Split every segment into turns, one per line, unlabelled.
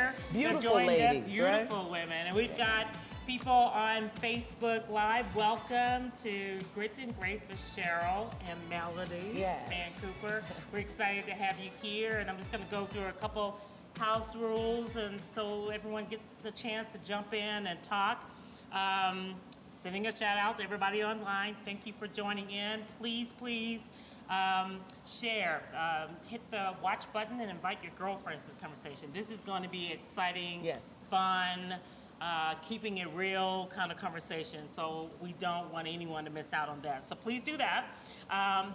here.
Beautiful
ladies,
beautiful
right? Women. And we've got people on Facebook Live. Welcome to Grit and Grace with Cheryle and Melody.
Yes.
Spann Cooper. We're excited to have you here, and I'm just going to go through a couple house rules, and so everyone gets a chance to jump in and talk. Sending a shout out to everybody online. Thank you for joining in. Please share. Hit the watch button and invite your girlfriends to this conversation. This is going to be exciting,
yes,
fun, keeping it real kind of conversation. So we don't want anyone to miss out on that. So please do that.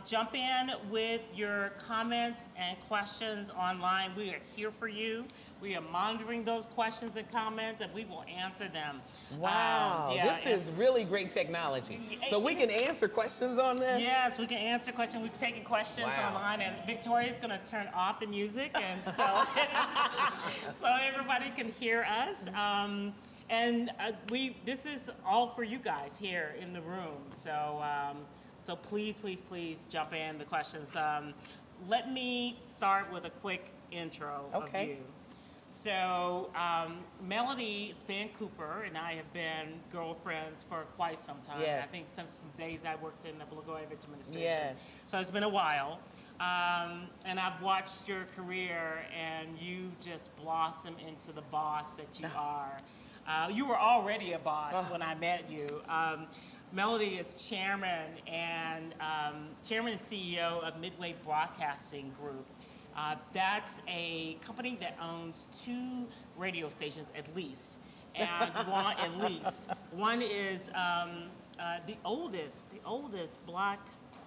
Jump in with your comments and questions online. We are here for you. We are monitoring those questions and comments, and we will answer them.
Wow, this is really great technology. So we can answer questions on this?
Yes, we can answer questions. We've taken questions online, and Victoria's going to turn off the music, and so so everybody can hear us. This is all for you guys here in the room. So please jump in the questions. Let me start with a quick intro of you. So Melody Spann Cooper and I have been girlfriends for quite some time.
Yes.
I think since the days I worked in the Blagojevich administration.
Yes.
So it's been a while. And I've watched your career, and you just blossom into the boss that you are. You were already a boss when I met you. Melody is chairman and CEO of Midway Broadcasting Group. That's a company that owns 2 radio stations at least, and one is the oldest black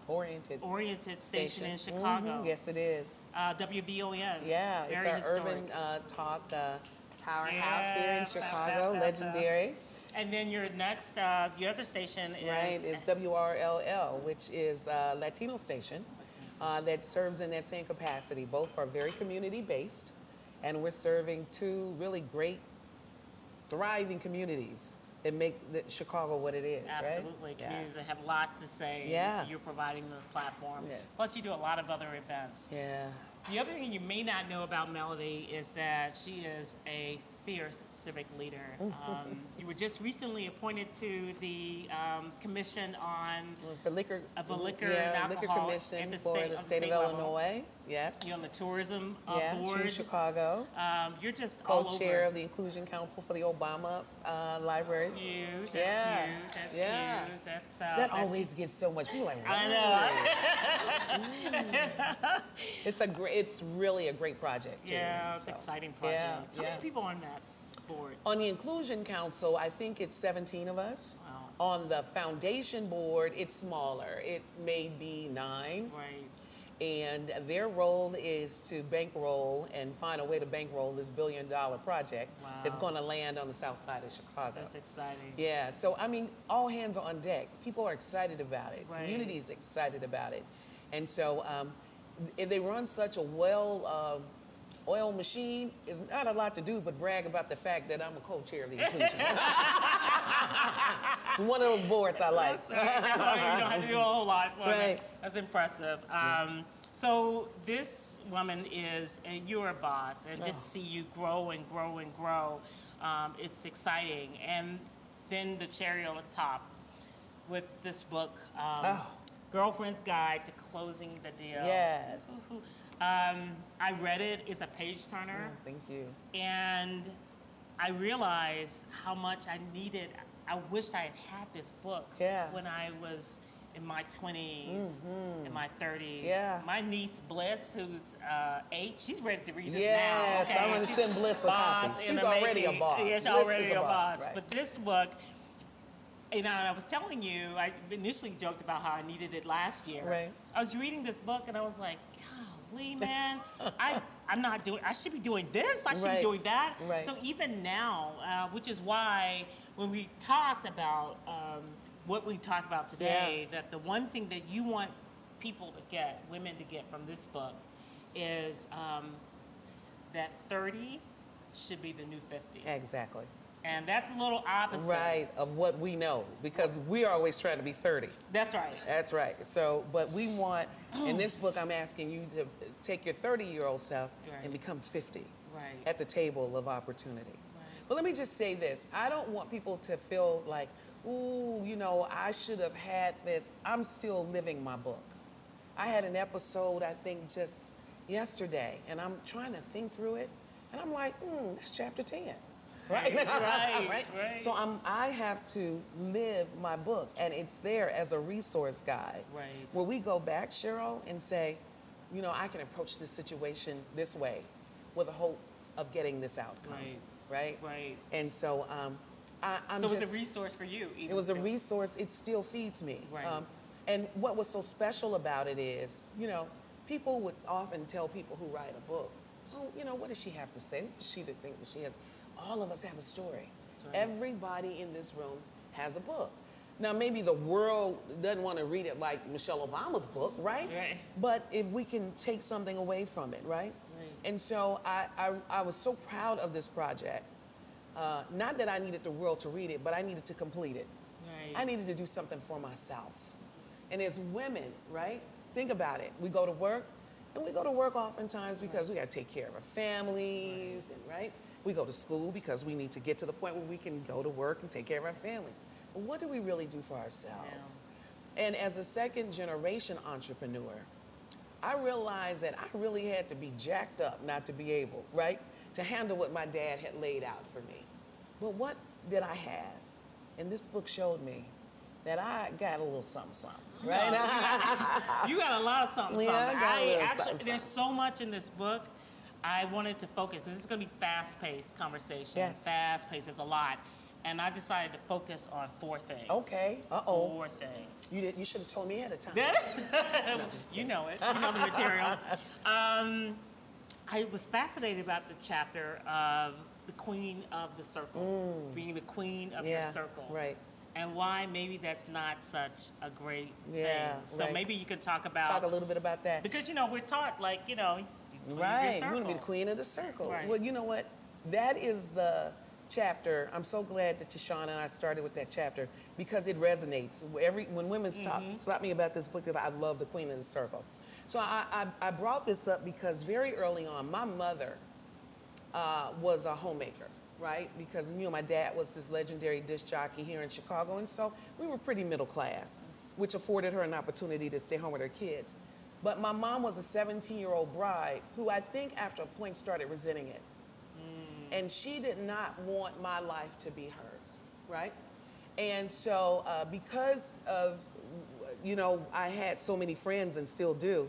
oriented station in Chicago.
Mm-hmm. Yes, it is.
WVON.
Yeah,
very
it's our
historic.
urban talk powerhouse here in Chicago, legendary.
And then your other station
is WRLL, which is a Latino station that serves in that same capacity. Both are very community-based, and we're serving 2 really great, thriving communities that make Chicago what it is.
Absolutely.
Right?
Communities that have lots to say.
Yeah.
You're providing the platform.
Yes.
Plus, you do a lot of other events.
Yeah.
The other thing you may not know about Melody is that she is a fierce civic leader. You were just recently appointed to the commission on
for liquor,
and alcohol
liquor commission
at the
for the state of Illinois. Yes.
You're on the tourism board.
Chief Chicago.
You're just
co-chair of the Inclusion Council for the Obama Library.
Huge. That's huge. That's
that always gets so much. People are like,
I know.
It's really a great project.
Yeah, it's an exciting project. How many people on that board? On
the Inclusion Council, I think it's 17 of us.
Wow.
On the foundation board, it's smaller. It may be 9.
Right.
And their role is to bankroll and find a way to bankroll this $1 billion project that's going to land on the south side of Chicago.
That's exciting.
Yeah, so I mean, all hands are on deck. People are excited about it.
Right.
Community is excited about it. And so if they run such a well-oiled machine, it's not a lot to do but brag about the fact that I'm a co-chair of the inclusion. It's one of those boards I like.
That's right. You don't have to do a whole lot for it. That's impressive. So this woman you're a boss, and just to see you grow and grow and grow, it's exciting. And then the cherry on the top with this book, Girlfriend's Guide to Closing the Deal.
Yes.
I read it. It's a page turner.
Thank you.
And I realized how much I wished I had had this book when I was in my 20s, in my 30s.
Yeah.
My niece Bliss, who's 8, she's ready to read this now.
Yes, I'm going to send Bliss a copy. She's already a boss.
Yeah, she's already a boss.
Right.
But this book, and I was telling you, I initially joked about how I needed it last year.
Right.
I was reading this book and I was like, golly, man, I should be doing this. I should be doing that.
Right.
So even now, which is why when we talked about what we talked about today, that the one thing that you want women to get from this book is that 30 should be the new 50.
Exactly.
And that's a little opposite.
Right, of what we know, because we are always trying to be 30.
That's right.
That's right. So, but we want, in this book, I'm asking you to take your 30-year-old self and become 50. at the table of opportunity.
Right.
But let me just say this. I don't want people to feel like, ooh, you know, I should have had this. I'm still living my book. I had an episode, I think, just yesterday, and I'm trying to think through it, and I'm like, that's chapter 10. Right?
Right.
So I have to live my book, and it's there as a resource guide.
Right.
Where we go back, Cheryle, and say, you know, I can approach this situation this way with the hopes of getting this outcome. Right?
Right.
And so I'm
so
just...
it was a resource for you, even
It was
still.
a resource. It still feeds me.
Right.
And what was so special about it is, you know, people would often tell people who write a book, oh, you know, what does she have to say? What does she think that she has? All of us have a story.
Right.
Everybody in this room has a book. Now, maybe the world doesn't want to read it like Michelle Obama's book, right?
Right.
But if we can take something away from it, right?
Right.
And so I was so proud of this project. Not that I needed the world to read it, but I needed to complete it.
Right.
I needed to do something for myself. And as women, right? Think about it. We go to work, and we go to work oftentimes because we got to take care of our families, and right? We go to school because we need to get to the point where we can go to work and take care of our families. But what do we really do for ourselves? Yeah. And as a second generation entrepreneur, I realized that I really had to be jacked up not to be able, right, to handle what my dad had laid out for me. But what did I have? And this book showed me that I got a little something, right?
You got a lot of something.
Yeah, I got something.
There's so much in this book. I wanted to focus. This is going to be fast-paced conversation.
Yes.
Fast-paced. There's a lot. And I decided to focus on 4 things.
Okay.
4 things.
You should have told me ahead of time.
You know it. You know the material. I was fascinated about the chapter of the queen of the circle, being the queen of your circle.
Right.
And why maybe that's not such a great thing. So
right.
maybe you could talk a little
bit about that.
Because, you know, we're taught, like, you know,
right, you want to be the queen of the circle.
Right.
Well, you know what? That is the chapter. I'm so glad that Tashawn and I started with that chapter because it resonates. When women stop me about this book, I love the queen of the circle. So I brought this up because very early on, my mother was a homemaker, right? Because, you know, my dad was this legendary disc jockey here in Chicago, and so we were pretty middle class, which afforded her an opportunity to stay home with her kids. But my mom was a 17-year-old bride who I think after a point started resenting it. And she did not want my life to be hers, right? And so because of, you know, I had so many friends and still do,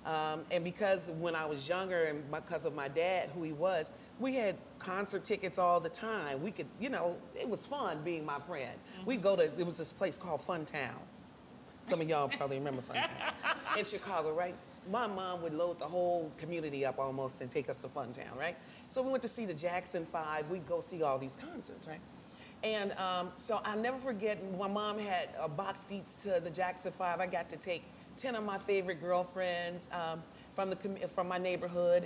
and because when I was younger and because of my dad, who he was, we had concert tickets all the time. We could, you know, it was fun being my friend. We'd go to, there was this place called Fun Town. Some of y'all probably remember Fun Town. In Chicago, right? My mom would load the whole community up almost and take us to Fun Town, right? So we went to see the Jackson 5. We'd go see all these concerts, right? And so I'll never forget, my mom had box seats to the Jackson 5. I got to take 10 of my favorite girlfriends from my neighborhood.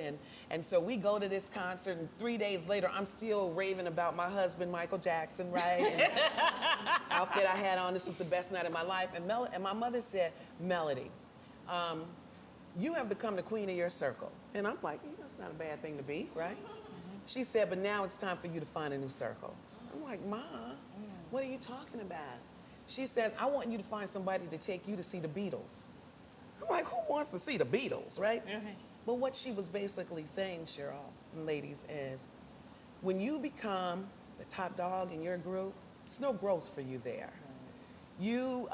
And so we go to this concert, and 3 days later, I'm still raving about my husband, Michael Jackson, right? And outfit I had on, this was the best night of my life. And my mother said, Melody, you have become the queen of your circle. And I'm like, that's not a bad thing to be, right? She said, but now it's time for you to find a new circle. I'm like, Ma, what are you talking about? She says, I want you to find somebody to take you to see the Beatles. I'm like, who wants to see the Beatles, right? But what she was basically saying, Cheryle and ladies, is when you become the top dog in your group, there's no growth for you there. You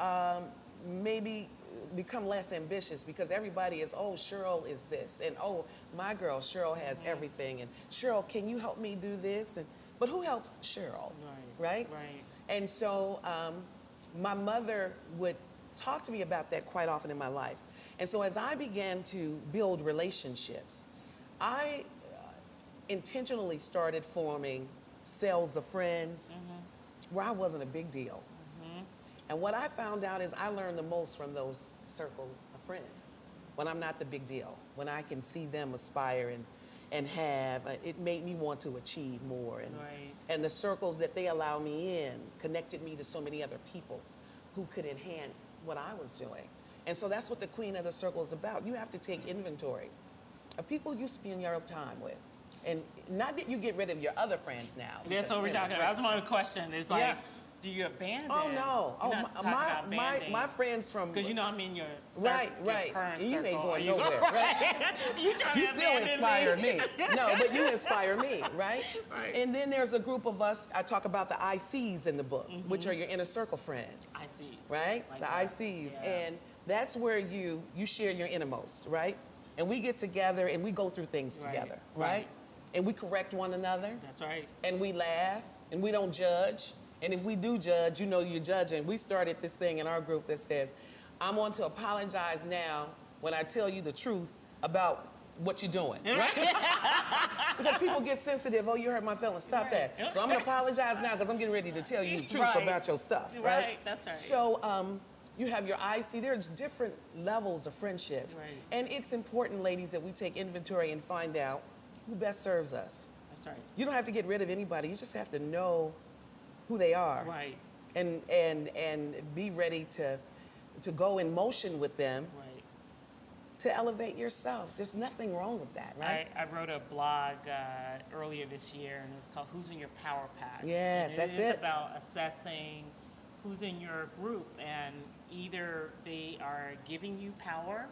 maybe become less ambitious because everybody is, oh, Cheryle is this, and oh, my girl, Cheryle has everything, and Cheryle, can you help me do this? But who helps Cheryle, right? And so my mother would talk to me about that quite often in my life. And so as I began to build relationships, I intentionally started forming cells of friends where I wasn't a big deal. And what I found out is I learned the most from those circle of friends. When I'm not the big deal, when I can see them aspire and have, it made me want to achieve more. And the circles that they allow me in connected me to so many other people who could enhance what I was doing. And so that's what the queen of the circle is about. You have to take inventory of people you spend your time with. And not that you get rid of your other friends now.
That's what we're talking about. That's one question. It's like, do you abandon?
Oh no! My friends from
because I'm in your
right.
current
you
circle.
ain't going nowhere, right?
you
still inspire me. No, but you inspire me, right?
Right.
And then there's a group of us. I talk about the ICs in the book, which are your inner circle friends.
ICs,
right?
Like
the
that.
ICs,
Yeah.
and that's where you share your innermost, right? And we get together and we go through things together, right? And we correct one another.
That's right.
And we laugh and we don't judge. And if we do judge, you're judging. We started this thing in our group that says, I'm going to apologize now when I tell you the truth about what you're doing, right? Because people get sensitive. Oh, you hurt my feelings. Stop that. So I'm going to apologize now because I'm getting ready to tell you the truth about your stuff, right?
Right, that's right.
So you have your IC. There's different levels of friendships.
Right.
And it's important, ladies, that we take inventory and find out who best serves us.
That's right.
You don't have to get rid of anybody. You just have to know who they are,
Right.
And be ready to go in motion with them,
Right.
to elevate yourself. There's nothing wrong with that, right?
I wrote a blog earlier this year, and it was called "Who's in Your Power Pack?"
Yes,
and
that's
it.
it.
It's about assessing who's in your group, and either they are giving you power,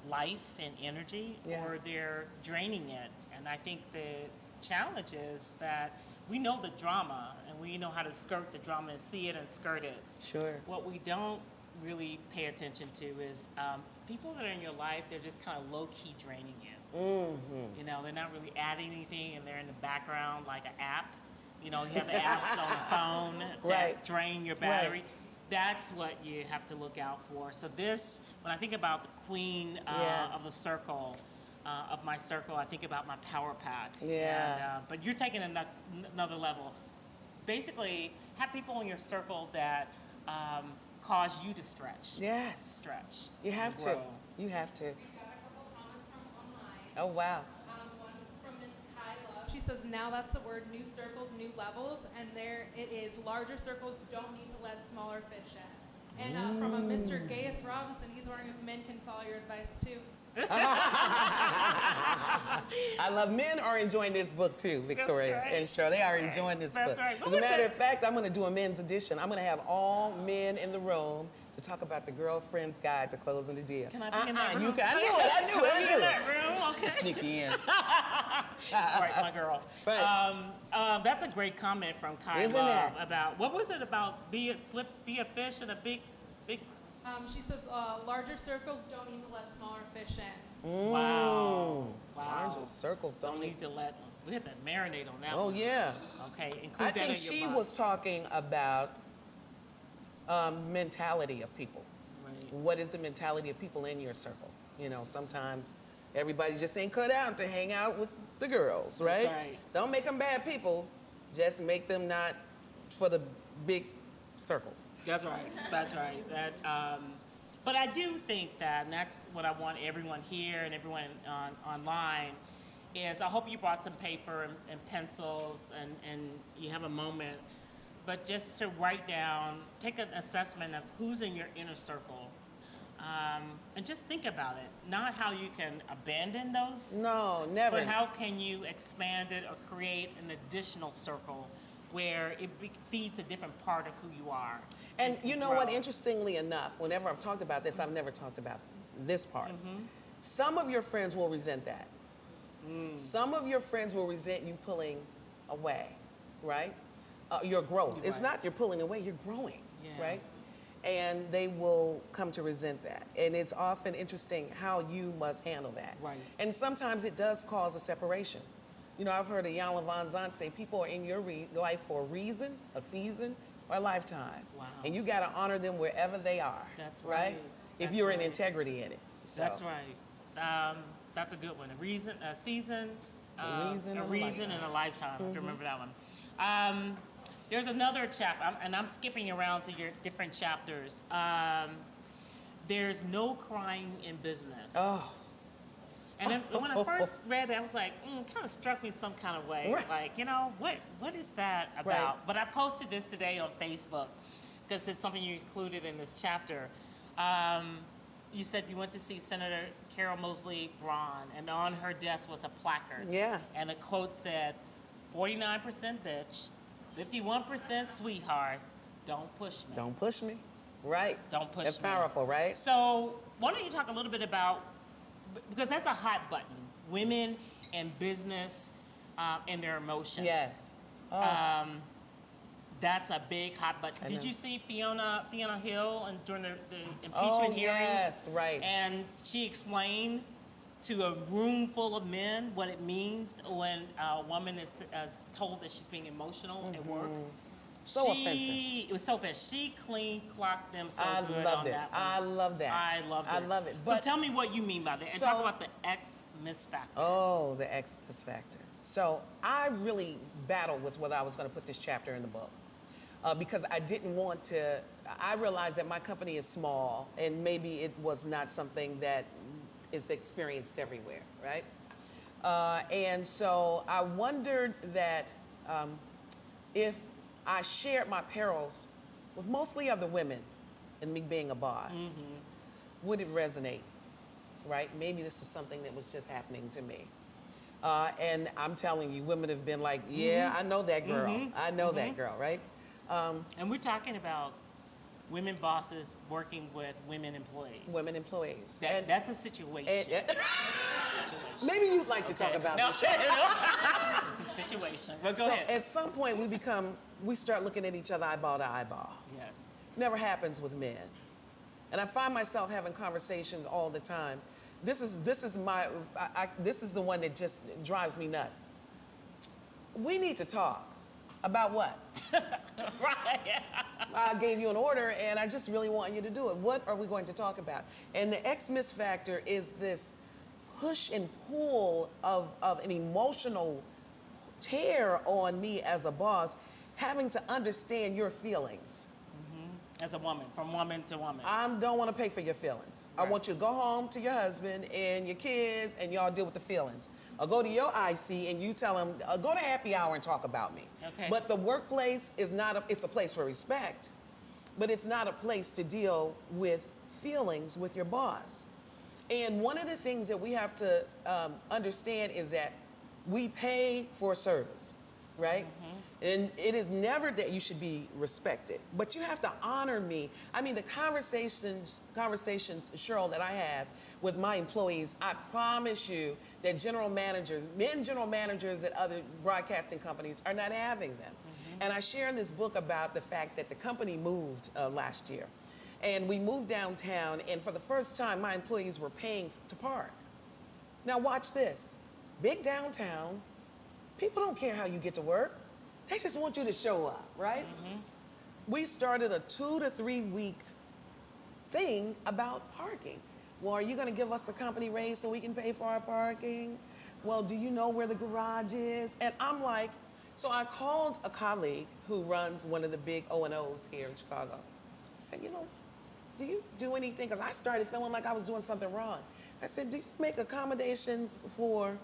life, and energy, or they're draining it. And I think the challenge is that we know the drama, and we know how to skirt the drama and see it and skirt it.
Sure.
What we don't really pay attention to is people that are in your life, they're just kind of low-key draining you.
Mm-hmm.
You know, they're not really adding anything, and they're in the background like an app. You know, you have the apps on the phone that drain your battery.
Right.
That's what you have to look out for. So this, when I think about the queen of the circle, of my circle, I think about my power pack.
Yeah.
And, but you're taking another level. Basically, have people in your circle that cause you to stretch.
Yes.
Stretch.
You have to.
Grow.
You have to.
We got a couple comments from online.
Oh, wow.
One from Miss Kai Love. She says, now that's the word, new circles, new levels, and there it is. Larger circles don't need to let smaller fish in. And from a Mr. Gaius Robinson, he's wondering if men can follow your advice too.
I love men are enjoying this book too, Victoria and Cheryle. They are enjoying this book.
Right.
As a matter of fact, I'm going to do a men's edition. I'm going to have all men in the room to talk about the girlfriend's guide to closing the deal.
Can I be in that room?
You can. I knew it.
In that room? Okay.
Sneaky in.
Right, my girl.
Right.
That's a great comment from Kai
Isn't
Love
that?
about what was it about? Be a fish in a big.
She says, larger circles don't need to let smaller fish in.
Wow.
Larger circles
Don't need to let. We have to marinate on that.
Oh
one.
yeah.
Okay. Include
I
that
think
in your
she
book.
was talking about mentality of people.
Right.
What is the mentality of people in your circle? You know, sometimes everybody just ain't cut out to hang out with the girls, right?
That's right.
Don't make them bad people. Just make them not for the big circle.
That's right. That's right. But I do think that, and that's what I want everyone here and everyone online, is I hope you brought some paper and pencils and you have a moment, but just to write down, take an assessment of who's in your inner circle, and just think about it. Not how you can abandon those.
No, never.
But how can you expand it or create an additional circle where it feeds a different part of who you are.
And you know what,
grow.
interestingly enough, whenever I've talked about this, I've never talked about this part. Some of your friends will resent that. Some of your friends will resent you pulling away, right? Your growth.
You're
It's
right.
not you're pulling away, you're growing,
Yeah.
right? And they will come to resent that. And it's often interesting how you must handle that.
Right.
And sometimes it does cause a separation. You know, I've heard of Iyanla Vanzant say people are in your life for a reason, a season, or a lifetime.
Wow.
And you got to honor them wherever they are.
That's
right.
right.
If
That's
you're in
right.
integrity in it. So.
That's right. That's a good one. A reason, a season,
A reason
and a lifetime. I have to remember that one. There's another chapter, and I'm skipping around to your different chapters. There's no crying in business.
Oh.
And then when I first read it, I was like, it kind of struck me some kind of way.
Right.
Like, you know, what is that about?
Right.
But I posted this today on Facebook because it's something you included in this chapter. you said you went to see Senator Carol Moseley Braun, and on her desk was a placard.
Yeah.
And the quote said, 49% bitch, 51% sweetheart, don't push me.
Don't push me. Right.
Don't push
That's
me.
powerful, right?
So why don't you talk a little bit about, because that's a hot button, women and business and their emotions.
Yes. Oh.
That's a big hot button.
I
Did
know.
you see Fiona Hill and during the impeachment hearings?
Yes, right.
And she explained to a room full of men what it means when a woman is told that she's being emotional at work.
So offensive.
It was so offensive. She clean clocked them so
I
good
loved
on
it.
that one.
I love that.
I loved it.
I love it.
So
But
tell me what you mean by that, and
So-
talk about the X-miss factor.
oh, the Xmas factor. So I really battled with whether I was going to put this chapter in the book because I didn't want to. I realized that my company is small, and maybe it was not something that is experienced everywhere, right? And so I wondered that if I shared my perils with mostly other women, and me being a boss, would it resonate? Right? Maybe this was something that was just happening to me. And I'm telling you, women have been like, yeah, I know that girl. I know that girl, right?
And we're talking about women bosses working with women employees.
Women employees.
That's a situation.
and- maybe you'd like to talk about this.
It's a situation. But go
So
ahead.
at some point, we start looking at each other eyeball to eyeball.
Yes.
Never happens with men. And I find myself having conversations all the time. This is the one that just drives me nuts. We need to talk about what?
Right.
I gave you an order and I just really want you to do it. What are we going to talk about? And the Xmas factor is this push and pull of an emotional tear on me as a boss, having to understand your feelings.
As a woman, from woman to woman.
I don't want to pay for your feelings. I
Right.
want you to go home to your husband and your kids and y'all deal with the feelings. Or go to your IC and you tell him, go to happy hour and talk about me.
Okay.
But the workplace is not, it's a place for respect, but it's not a place to deal with feelings with your boss. And one of the things that we have to understand is that we pay for service, right? And it is never that you should be respected, but you have to honor me. I mean, the conversations, Cheryle, that I have with my employees, I promise you that men general managers at other broadcasting companies are not having them. And I share in this book about the fact that the company moved last year. And we moved downtown, and for the first time, my employees were paying to park. Now watch this. Big downtown, people don't care how you get to work. They just want you to show up, right? We started a 2 to 3 week thing about parking. Well, are you going to give us a company raise so we can pay for our parking? Well, do you know where the garage is? And I'm like, so I called a colleague who runs one of the big O&Os here in Chicago. I said, you know, do you do anything? Because I started feeling like I was doing something wrong. I said, do you make accommodations for,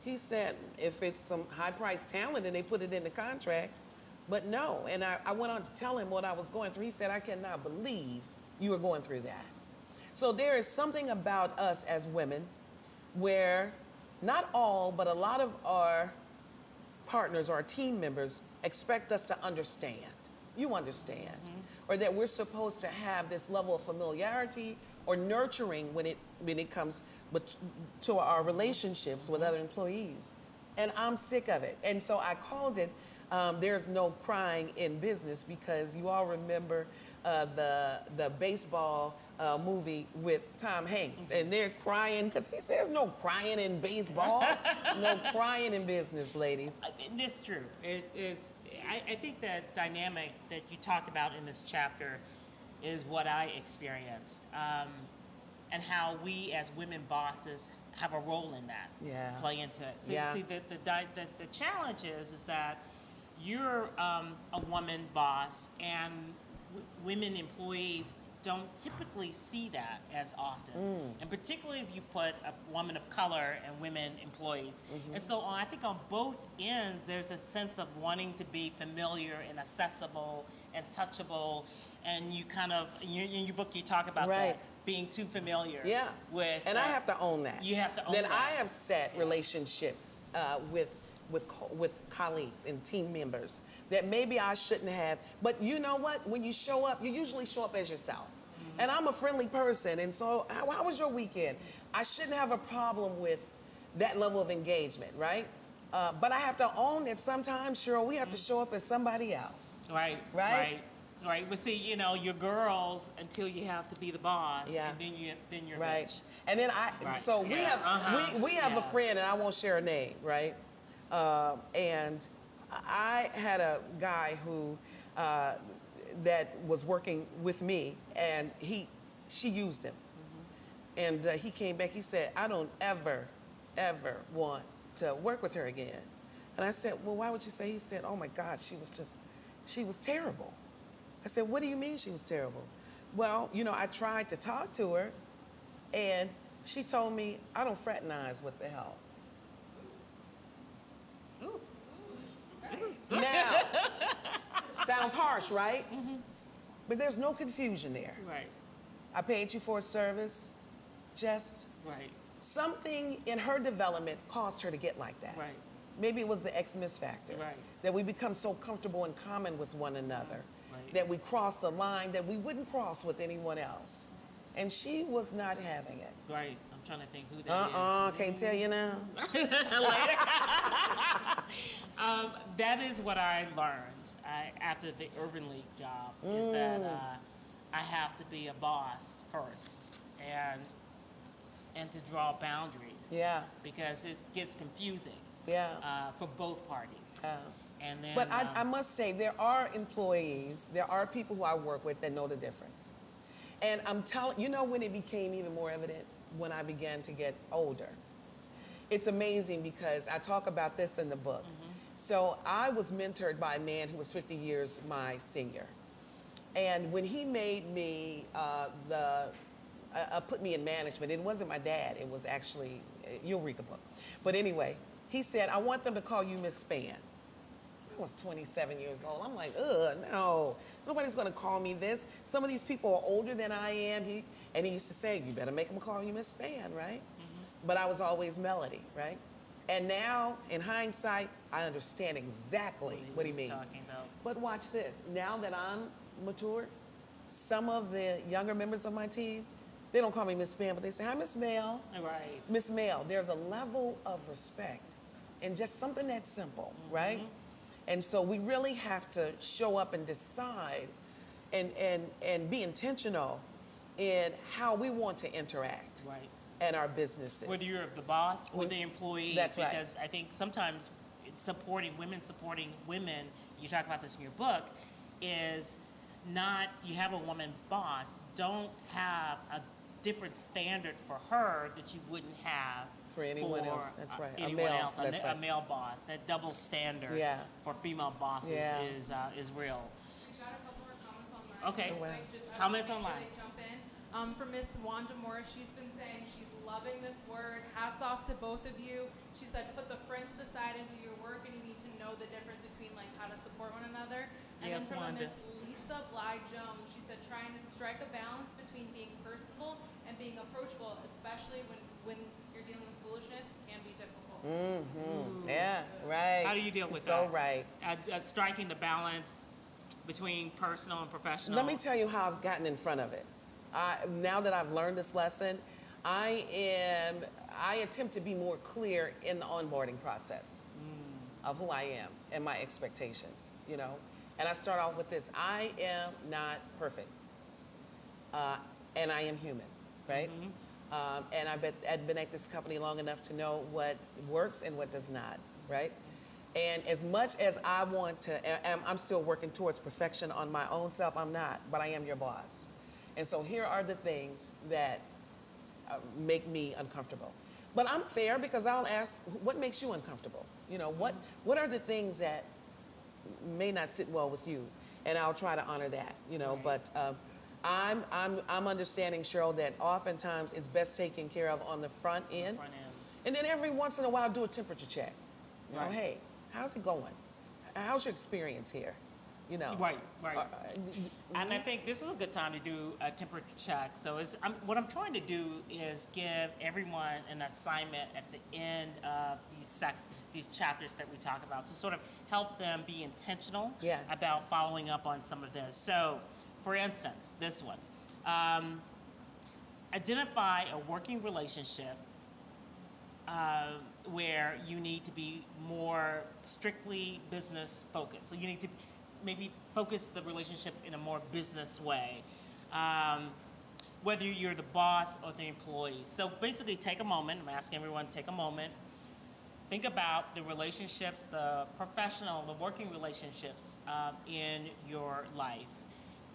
he said, if it's some high-priced talent and they put it in the contract, but no. And I went on to tell him what I was going through. He said, I cannot believe you were going through that. So there is something about us as women where not all, but a lot of our partners or our team members expect us to understand. You understand. Or that we're supposed to have this level of familiarity or nurturing when it comes to our relationships with other employees. And I'm sick of it. And so I called it There's No Crying in Business, because you all remember the baseball movie with Tom Hanks. And they're crying because he says no crying in baseball. No crying in business, ladies.
It's true. I think that dynamic that you talked about in this chapter is what I experienced, and how we as women bosses have a role in that.
Yeah.
Play into it.
Yeah.
See, the challenge is that you're a woman boss, and women employees don't typically see that as often. And particularly if you put a woman of color and women employees. And so I think on both ends, there's a sense of wanting to be familiar and accessible and touchable. And you kind of, in your book, you talk about that, being too familiar with.
And I have to own that.
You have to own
that.
that.
I have set relationships with colleagues and team members that maybe I shouldn't have. But you know what? When you show up, you usually show up as yourself. And I'm a friendly person. And so how was your weekend? I shouldn't have a problem with that level of engagement, right? But I have to own that sometimes, Cheryle, we have to show up as somebody else.
Right. But see, you know, you're girls until you have to be the boss, and then you're rich.
And then so we have a friend, and I won't share a name, right? And I had a guy who that was working with me, and she used him, and he came back. He said, "I don't ever want to work with her again." And I said, "Well, why would you say?" He said, "Oh my God, she was terrible." I said, "What do you mean she was terrible?" "Well, you know, I tried to talk to her, and she told me I don't fraternize with the hell."
Ooh.
Now, sounds harsh, right? But there's no confusion there.
Right.
I paid you for a service, just something in her development caused her to get like that.
Right.
Maybe it was the Xmas factor.
Right.
That we become so comfortable and common with one another. That we cross a line that we wouldn't cross with anyone else. And she was not having it.
Right. I'm trying to think who that is.
Can't tell you now.
Later. That is what I learned after the Urban League job, is that I have to be a boss first and to draw boundaries.
Yeah.
Because it gets confusing.
Yeah.
For both parties.
Yeah.
And then,
but I must say, there are employees, there are people who I work with that know the difference. And I'm telling you, know when it became even more evident? When I began to get older. It's amazing because I talk about this in the book. So I was mentored by a man who was 50 years my senior. And when he made me put me in management, it wasn't my dad, it was actually, you'll read the book. But anyway, he said, "I want them to call you Miss Spann." I was 27 years old. I'm like, no, nobody's gonna call me this. Some of these people are older than I am. He used to say, "You better make them call you Miss Spann," right? But I was always Melody, right? And now, in hindsight, I understand exactly what he means.
Talking about.
But watch this. Now that I'm mature, some of the younger members of my team, they don't call me Miss Spann, but they say, "Hi, Miss Mel."
Right.
Miss Mel. There's a level of respect and just something that's simple, right? And so we really have to show up and decide and be intentional in how we want to interact and our businesses.
Whether you're the boss or the employee.
That's right.
Because I think sometimes supporting women, you talk about this in your book, is not, you have a woman boss, don't have a different standard for her that you wouldn't have
for anyone else. That's right.
Anyone else.
That's right.
A male boss. That double standard for female bosses is real.
We've got a couple more comments online.
Okay.
I
Comments
wanna make
online.
Sure they jump in. From Miss Wanda Morris, she's been saying she's loving this word. Hats off to both of you. She said, put the friend to the side and do your work, and you need to know the difference between like how to support one another. And
Yes,
then from
Wanda.
Miss Lisa Bly Jones, she said, trying to strike a balance between being personable and being approachable, especially when you're dealing with foolishness, can be difficult.
Yeah, right.
How do you deal with
So
that?
right.
Striking the balance between personal and professional.
Let me tell you how I've gotten in front of it. Now that I've learned this lesson, I attempt to be more clear in the onboarding process of who I am and my expectations, you know. And I start off with this: I am not perfect, and I am human, right? And I've been at this company long enough to know what works and what does not, right? And as much as I want to, I'm still working towards perfection on my own self. I'm not, but I am your boss. And so here are the things that make me uncomfortable. But I'm fair because I'll ask, what makes you uncomfortable? You know, what are the things that may not sit well with you? And I'll try to honor that, you know. But I'm understanding, Cheryl, that oftentimes it's best taken care of on the front end.
Front end.
And then every once in a while, do a temperature check. You know,
Right.
hey, how's it going? How's your experience here? You know.
Right. And I think this is a good time to do a temperature check. So what I'm trying to do is give everyone an assignment at the end of these chapters that we talk about to sort of help them be intentional about following up on some of this. So, for instance, this one. Identify a working relationship where you need to be more strictly business focused. So you need to maybe focus the relationship in a more business way, whether you're the boss or the employee. So basically take a moment, I'm asking everyone to take a moment, think about the relationships, the professional, the working relationships in your life.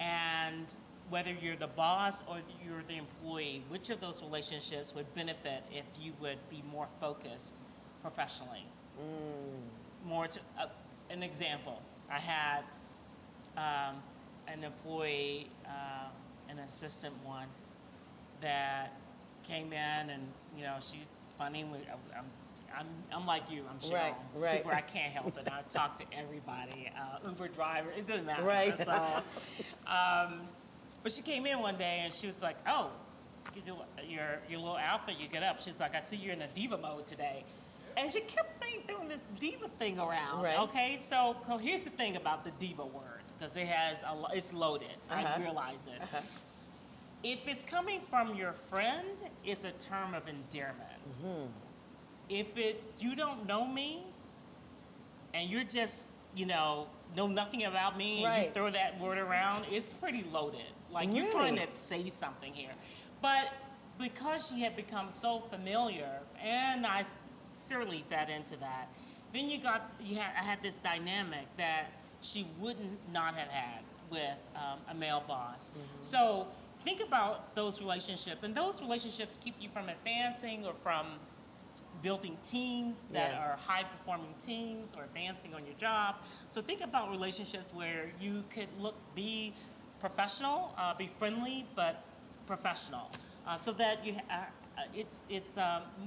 And whether you're the boss or you're the employee, which of those relationships would benefit if you would be more focused professionally? An example, I had an employee, an assistant once that came in and, you know, she's funny. I'm like you, I'm sure.
Right.
Super, I can't help it. I talk to everybody, Uber driver, it doesn't matter.
Right.
So, but she came in one day and she was like, oh, your little outfit you get up. She's like, I see you're in a diva mode today. And she kept saying, throwing this diva thing around.
Right.
Okay, so here's the thing about the diva word, because it's loaded. I realize it. If it's coming from your friend, it's a term of endearment. If you don't know me, and you're just, know nothing about me, and you throw that word around, it's pretty loaded. Like, you're trying to say something here. But because she had become so familiar, and I certainly fed into that, then I had this dynamic that she wouldn't not have had with a male boss. So think about those relationships, and those relationships keep you from advancing or from building teams that are high-performing teams or advancing on your job. So think about relationships where you could be professional, be friendly, but professional, so that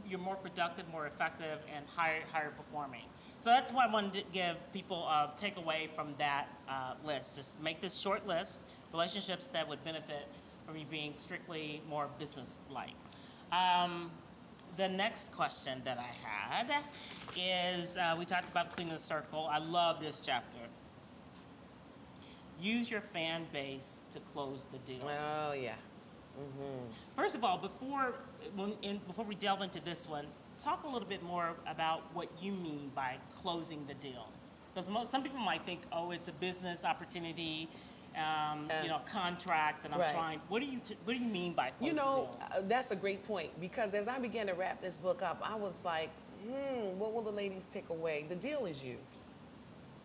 you're more productive, more effective, and higher performing. So that's why I wanted to give people a takeaway from that list. Just make this short list, relationships that would benefit from you being strictly more business-like. The next question that I had is, we talked about cleaning the circle. I love this chapter. Use your fan base to close the deal.
Oh, yeah.
First of all, before we delve into this one, talk a little bit more about what you mean by closing the deal. Because some people might think, oh, it's a business opportunity, contract that I'm trying. What do you mean by closing the deal?
That's a great point, because as I began to wrap this book up, I was like, what will the ladies take away? The deal is you.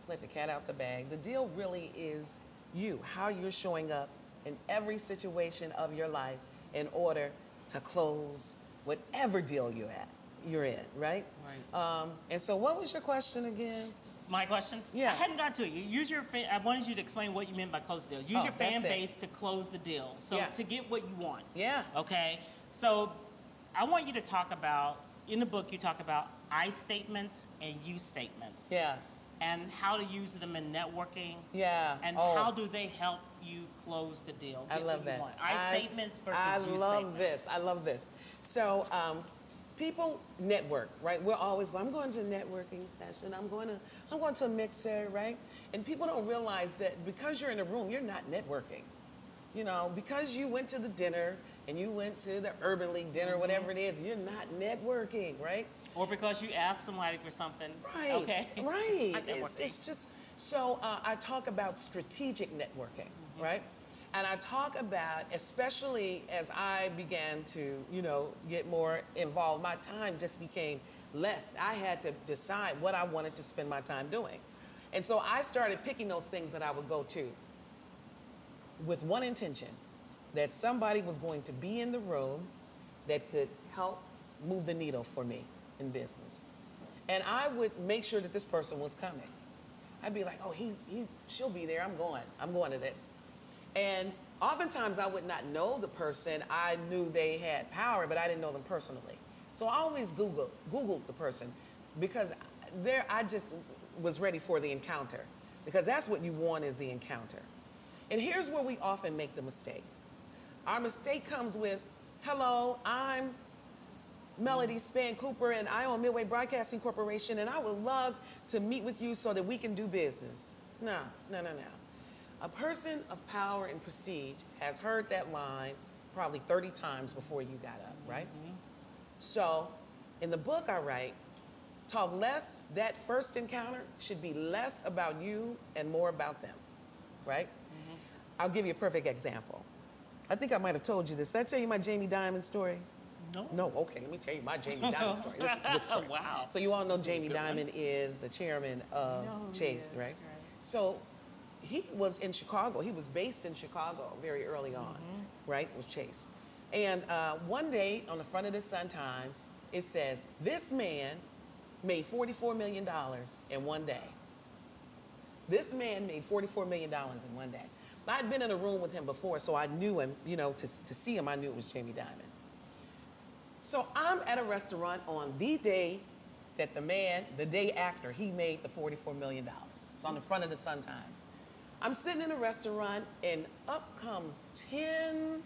Let the cat out the bag. The deal really is you, how you're showing up in every situation of your life in order to close whatever deal you're in, right? And so what was your question again?
My question?
Yeah.
I hadn't got to it. I wanted you to explain what you meant by close the deal. Use your fan base to close the deal. So to get what you want.
Yeah.
Okay? So I want you to talk about, in the book you talk about I statements and you statements.
Yeah.
And how to use them in networking.
Yeah.
And how do they help you close the deal?
I love that.
I statements versus you statements.
I love this. So people network, right? We're always going, I'm going to a networking session. I'm going to a mixer, right? And people don't realize that because you're in a room, you're not networking. Because you went to the dinner and you went to the Urban League dinner, whatever it is, you're not networking, right?
Or because you asked somebody for something.
Right.
Okay.
Right. It's just, so I talk about strategic networking, right? And I talk about, especially as I began to, get more involved, my time just became less. I had to decide what I wanted to spend my time doing. And so I started picking those things that I would go to with one intention, that somebody was going to be in the room that could help move the needle for me in business. And I would make sure that this person was coming. I'd be like, oh, she'll be there. I'm going to this. And Oftentimes, I would not know the person. I knew they had power, but I didn't know them personally. So I always Googled the person because I just was ready for the encounter because that's what you want is the encounter. And here's where we often make the mistake. Our mistake comes with, hello, I'm Melody Spann Cooper, and I own Midway Broadcasting Corporation, and I would love to meet with you so that we can do business. No. A person of power and prestige has heard that line probably 30 times before you got up, right? So, in the book I write, that first encounter should be less about you and more about them, right? I'll give you a perfect example. I think I might have told you this. Did I tell you my Jamie Dimon story? No, okay, let me tell you my Jamie Dimon story. This is a good story.
Wow.
So you all know Jamie Dimon is the chairman of Chase, right? So he was in Chicago. He was based in Chicago very early on, right, with Chase. And one day on the front of the Sun-Times, it says, this man made $44 million in one day. This man made $44 million in one day. I'd been in a room with him before, so I knew him, you know, to see him, I knew it was Jamie Dimon. So I'm at a restaurant on the day that the day after he made the $44 million. It's on the front of the Sun-Times. I'm sitting in a restaurant and up comes 10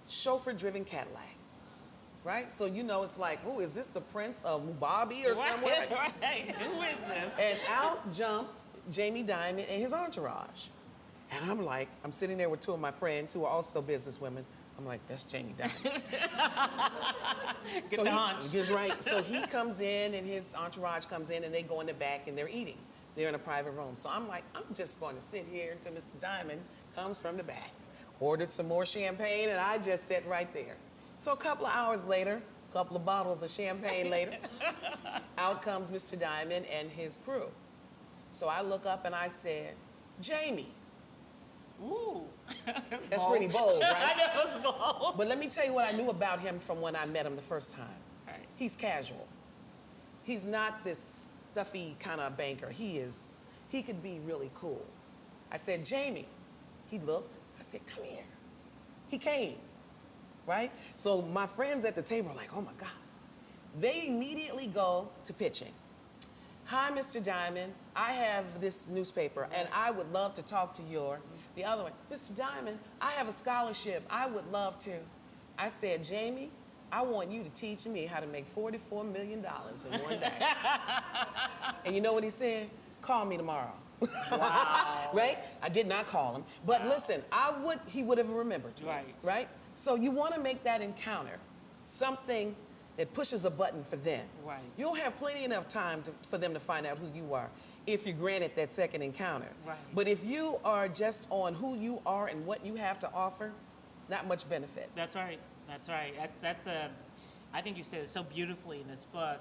chauffeur-driven Cadillacs, right? So you know it's like, who is this, the Prince of Mubabi or somewhere?
Right, who is this?
And out jumps Jamie Dimon and his entourage. And I'm sitting there with two of my friends who are also businesswomen. I'm like, that's Jamie Dimon.
Get the hunch.
Right. So he comes in and his entourage comes in and they go in the back and they're eating. They're in a private room. So I'm like, I'm just going to sit here until Mr. Dimon comes from the back. Ordered some more champagne and I just sat right there. So a couple of hours later, a couple of bottles of champagne later, out comes Mr. Dimon and his crew. So I look up and I said, Jamie.
Ooh.
That's pretty bold, right?
I know it was bold.
But let me tell you what I knew about him from when I met him the first time.
Right.
He's casual. He's not this stuffy kind of banker. He could be really cool. I said, Jamie. He looked. I said, come here. He came, right? So my friends at the table are like, oh my God. They immediately go to pitching. Hi, Mr. Dimon. I have this newspaper, and I would love to talk to the other one. Mr. Dimon, I have a scholarship. I would love to. I said, Jamie, I want you to teach me how to make $44 million in one day. And you know what he said? Call me tomorrow.
Wow.
Right? I did not call him. But listen, he would have remembered me.
Right.
Right? So you want to make that encounter something that pushes a button for them.
Right.
You'll have plenty enough time for them to find out who you are if you're granted that second encounter.
Right.
But if you are just on who you are and what you have to offer, not much benefit.
That's right. That's right. I think you said it so beautifully in this book,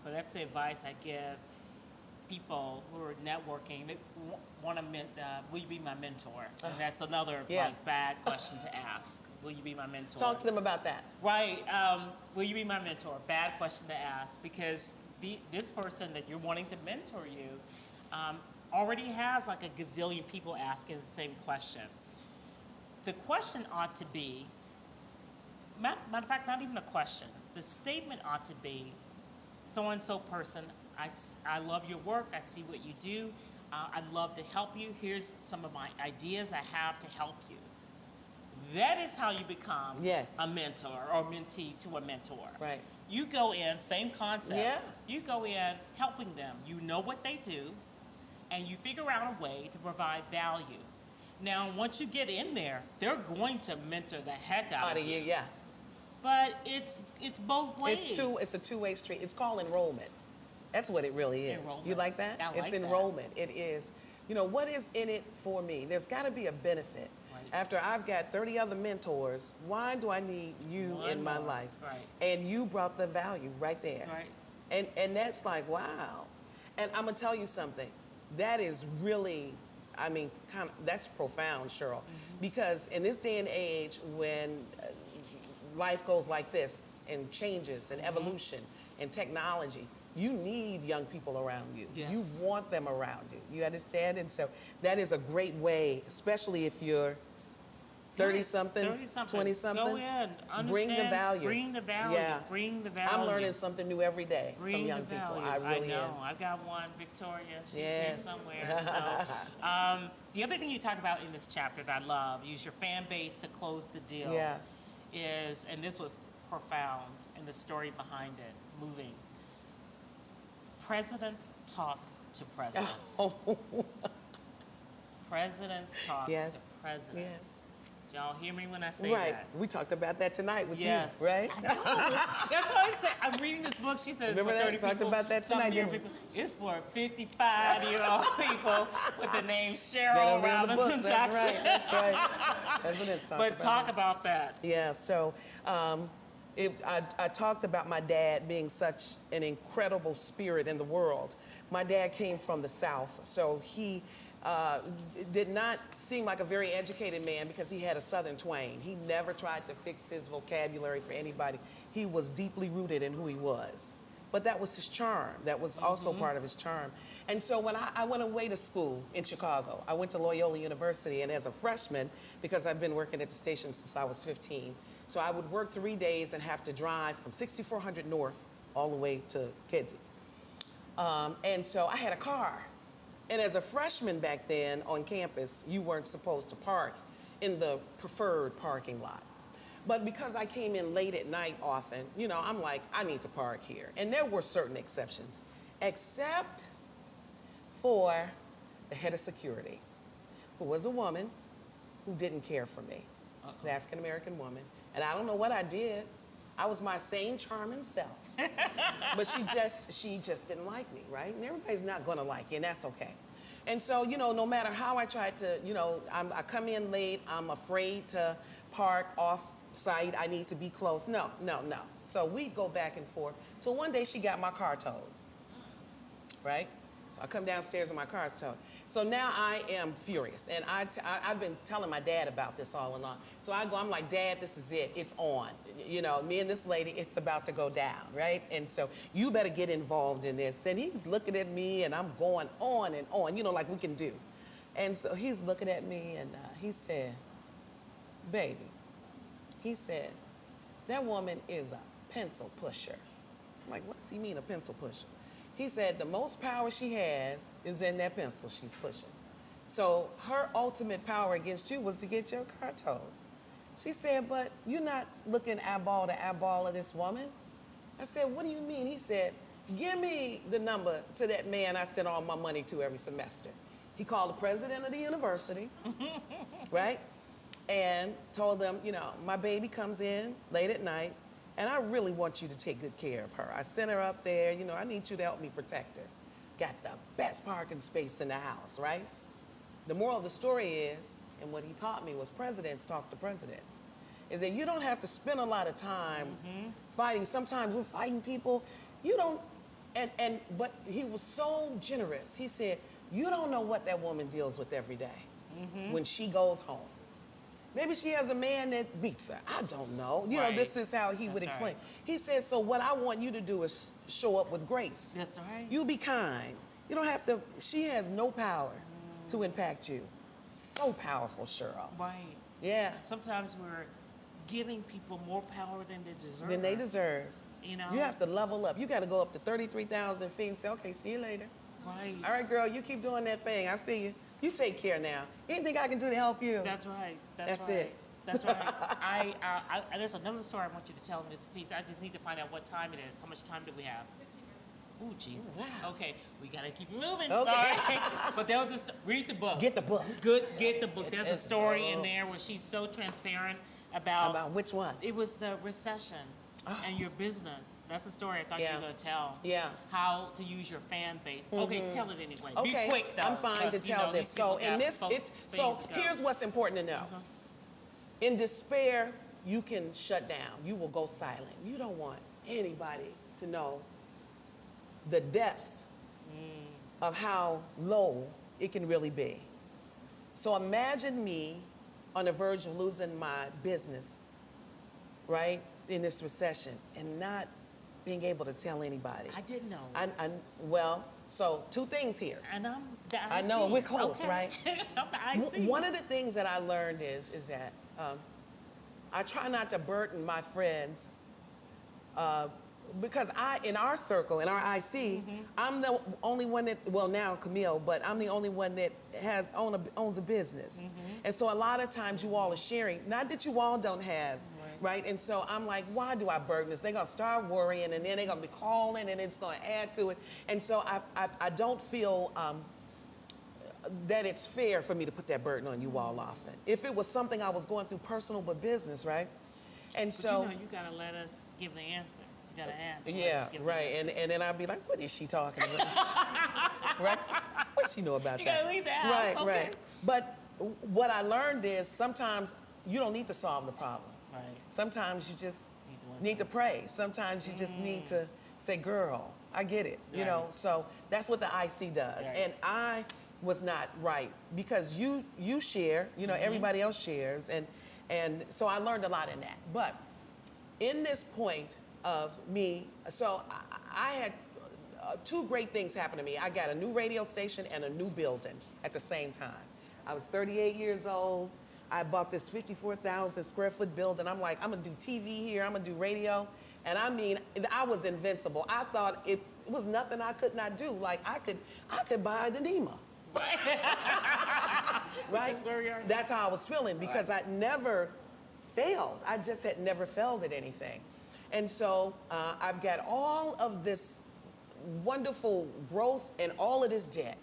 but that's the advice I give people who are networking that want to, will you be my mentor? And that's another like, bad question to ask. Will you be my mentor?
Talk to them about that.
Right. Will you be my mentor? Bad question to ask because this person that you're wanting to mentor you already has like a gazillion people asking the same question. The question ought to be, matter of fact, not even a question. The statement ought to be, so-and-so person, I love your work. I see what you do. I'd love to help you. Here's some of my ideas I have to help you. That is how you become a mentor or mentee to a mentor.
Right.
You go in, same concept.
Yeah.
You go in helping them. You know what they do, and you figure out a way to provide value. Now, once you get in there, they're going to mentor the heck out of you.
Yeah.
But it's both ways.
It's a two-way street. It's called enrollment. That's what it really is.
Enrollment.
You like that?
I like
it's enrollment. That. It is. You know, what is in it for me? There's got to be a benefit.
Right.
After I've got 30 other mentors, why do I need you in my life?
Right.
And you brought the value right there.
Right.
And that's like, wow. And I'm going to tell you something. That is really, I mean, that's profound, Cheryle. Because in this day and age when life goes like this and changes and evolution and technology, you need young people around you.
Yes.
You want them around you. You understand? And so that is a great way, especially if you're 30-something,
30-something.
20-something.
Go in. Understand.
Bring the value.
Bring the value.
Yeah.
Bring the value.
I'm learning something new every day
Bring
from young
the value.
people. I really
know.
am.
I've got one, Victoria. She's
Yes.
here somewhere. So, the other thing you talk about in this chapter that I love, use your fan base to close the deal,
Yeah.
is, and this was profound, and the story behind it, moving. Presidents talk to presidents. Presidents talk
Yes.
to presidents.
Yes.
Y'all hear me when I say
Right.
that?
We talked about that tonight with
Yes.
you, right?
I know. That's why I say I'm reading this book. She says
Remember
for
that?
30
Talked
people.
about that
some
tonight,
young
didn't we?
people. It's for 55-year-old people with the name Cheryle
That'll be in the book.
Robinson
That's
Jackson.
right. That's right. Presidents talk
But talk about that.
Yeah, so I talked about my dad being such an incredible spirit in the world. My dad came from the South, so he did not seem like a very educated man because he had a Southern twang. He never tried to fix his vocabulary for anybody. He was deeply rooted in who he was. But that was his charm. That was also part of his charm. And so when I went away to school in Chicago, I went to Loyola University, and as a freshman, because I've been working at the station since I was 15, so I would work 3 days and have to drive from 6400 North all the way to Kedzie. And so I had a car. And as a freshman back then on campus, you weren't supposed to park in the preferred parking lot. But because I came in late at night often, you know, I'm like, I need to park here. And there were certain exceptions, except for the head of security, who was a woman who didn't care for me. She's an African-American woman. And I don't know what I did. I was my same charming self. But she just didn't like me, right? And everybody's not gonna like you, and that's okay. And so, you know, no matter how I tried to, you know, I come in late, I'm afraid to park off site, I need to be close. No. So we go back and forth till one day she got my car towed, right? So I come downstairs and my car's towed. So now I am furious, and I've been telling my dad about this all along. So I'm like, Dad, this is it, it's on. You know, me and this lady, it's about to go down, right? And so you better get involved in this. And he's looking at me, and I'm going on and on, you know, like we can do. And so he's looking at me, and he said, baby, he said, that woman is a pencil pusher. I'm like, what does he mean, a pencil pusher? He said the most power she has is in that pencil she's pushing. So her ultimate power against you was to get your car towed. She said, but you're not looking eyeball to eyeball at this woman. I said, what do you mean? He said, give me the number to that man I send all my money to every semester. He called the president of the university, right? And told them, you know, my baby comes in late at night, and I really want you to take good care of her. I sent her up there, you know, I need you to help me protect her. Got the best parking space in the house, right? The moral of the story is, and what he taught me was presidents talk to presidents, is that you don't have to spend a lot of time fighting. Sometimes we're fighting people, you don't, but he was so generous. He said, you don't know what that woman deals with every day when she goes home. Maybe she has a man that beats her. I don't know. You know, this is how he would explain.
Right.
He said, so what I want you to do is show up with grace.
That's right.
You be kind. You don't have to, she has no power to impact you. So powerful, Cheryle.
Right.
Yeah.
Sometimes we're giving people more power than they deserve.
Than they deserve.
You know?
You have to level up. You got to go up to 33,000 feet and say, okay, see you later.
Right.
All right, girl, you keep doing that thing. I see you. You take care now. Anything I can do to help you?
That's right.
That's
right.
it.
That's right. There's another story I want you to tell in this piece. I just need to find out what time it is. How much time do we have?
15
Ooh,
minutes.
Jesus.
Wow.
Okay, we gotta keep moving.
Okay.
All right. But there was this. Read the book.
Get the book.
Get the book. There's a
this
story in
book.
there where she's so transparent about.
About which one?
It was the recession and your business. That's the story I thought you were gonna tell.
Yeah.
How to use your fan base. Okay, tell it anyway.
Okay.
Be quick though.
I'm fine to
'cause, you
tell
know,
this.
these people
So in
got
this,
folks-
so
things to go.
here's what's important to know. In despair, you can shut down. You will go silent. You don't want anybody to know the depths of how low it can really be. So imagine me on the verge of losing my business, right, in this recession, and not being able to tell anybody.
I didn't know.
Well, So two things here.
And I'm the IC.
I know, we're close,
okay.
right?
I'm the IC.
One of the things that I learned is that I try not to burden my friends because in our circle, in our IC, I'm the only one that, well now Camille, but I'm the only one that owns a business. And so a lot of times you all are sharing, not that you all don't have, right? And so I'm like, why do I burden this? They're gonna start worrying and then they're gonna be calling and it's gonna add to it. And so I don't feel that it's fair for me to put that burden on you all often. If it was something I was going through personal but business, right? And
But
so
you know, you gotta let us give the answer. You gotta ask.
yeah, right. And then I'd be like, what is she talking about? Right? What she know about
You
that?
gotta at least ask.
Right,
okay.
right. But what I learned is sometimes you don't need to solve the problem.
Right.
Sometimes you just
Need
need to pray. Sometimes you just need to say, girl, I get it. You know, so that's what the IC does.
Right.
And I was not right because you share, you know, everybody else shares. And so I learned a lot in that. But in this point of me, so I had two great things happen to me. I got a new radio station and a new building at the same time. I was 38 years old. I bought this 54,000 square foot building. I'm like, I'm gonna do TV here, I'm gonna do radio. And I mean, I was invincible. I thought it was nothing I could not do. Like I could buy the NEMA. Right? That's how I was feeling because I'd never failed. I just had never failed at anything. And so I've got all of this wonderful growth and all of this debt,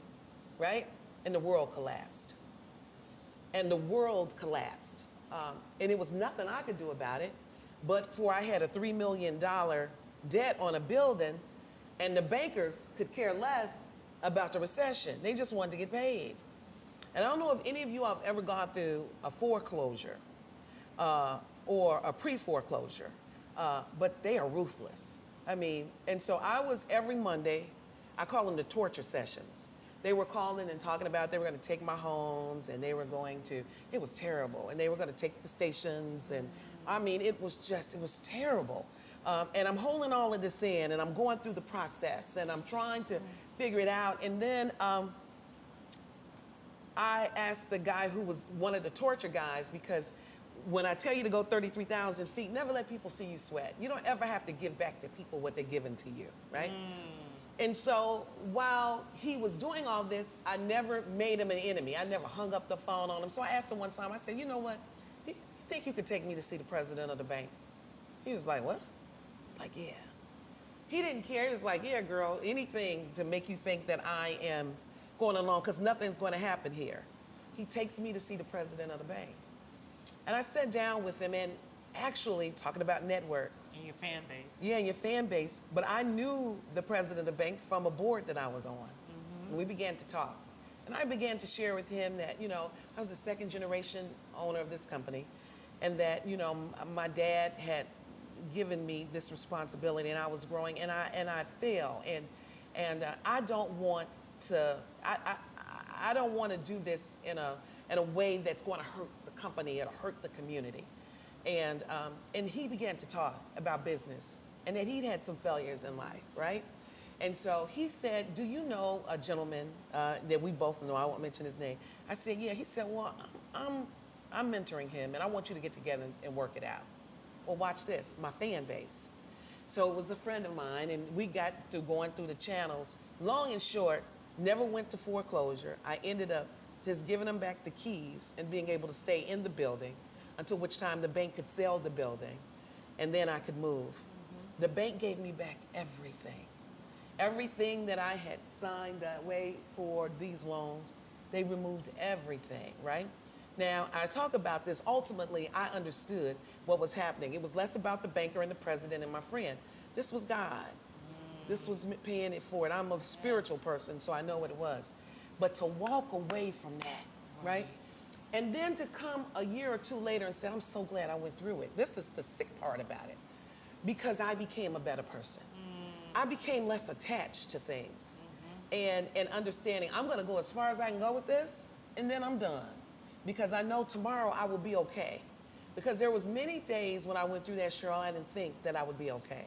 right? And the world collapsed. And the world collapsed. And it was nothing I could do about it, but for I had a $3 million debt on a building, and the bankers could care less about the recession. They just wanted to get paid. And I don't know if any of you have ever gone through a foreclosure or a pre-foreclosure, but they are ruthless. I mean, and so I was every Monday, I call them the torture sessions. They were calling and talking about they were going to take my homes and they were going to, it was terrible. And they were going to take the stations. And I mean, it was terrible. And I'm holding all of this in and I'm going through the process and I'm trying to figure it out. And then I asked the guy who was one of the torture guys, because when I tell you to go 33,000 feet, never let people see you sweat. You don't ever have to give back to people what they're giving to you, right? And so while he was doing all this, I never made him an enemy. I never hung up the phone on him. So I asked him one time, I said, you know what? You think you could take me to see the president of the bank? He was like, what? It's like, yeah. He didn't care. He was like, yeah, girl, anything to make you think that I am going along, because nothing's going to happen here. He takes me to see the president of the bank. And I sat down with him and actually talking about networks.
And your fan base.
Yeah, and your fan base. But I knew the president of the bank from a board that I was on. And we began to talk. And I began to share with him that, you know, I was the second generation owner of this company, and that, you know, my dad had given me this responsibility and I was growing and I failed. And I don't want to, I don't want to do this in a way that's going to hurt the company or hurt the community. And he began to talk about business and that he'd had some failures in life, right? And so he said, do you know a gentleman that we both know? I won't mention his name. I said, yeah. He said, well, I'm mentoring him and I want you to get together and work it out. Well, watch this, my fan base. So it was a friend of mine and we got through going through the channels. Long and short, never went to foreclosure. I ended up just giving them back the keys and being able to stay in the building until which time the bank could sell the building and then I could move. The bank gave me back everything. Everything that I had signed away for these loans, they removed everything, right? Now, I talk about this, ultimately, I understood what was happening. It was less about the banker and the president and my friend. This was God. This was paying it forward. I'm a spiritual person, so I know what it was. But to walk away from that, right? And then to come a year or two later and say, I'm so glad I went through it. This is the sick part about it. Because I became a better person. I became less attached to things. And understanding, I'm gonna go as far as I can go with this, and then I'm done. Because I know tomorrow I will be okay. Because there was many days when I went through that, Cheryle, I didn't think that I would be okay.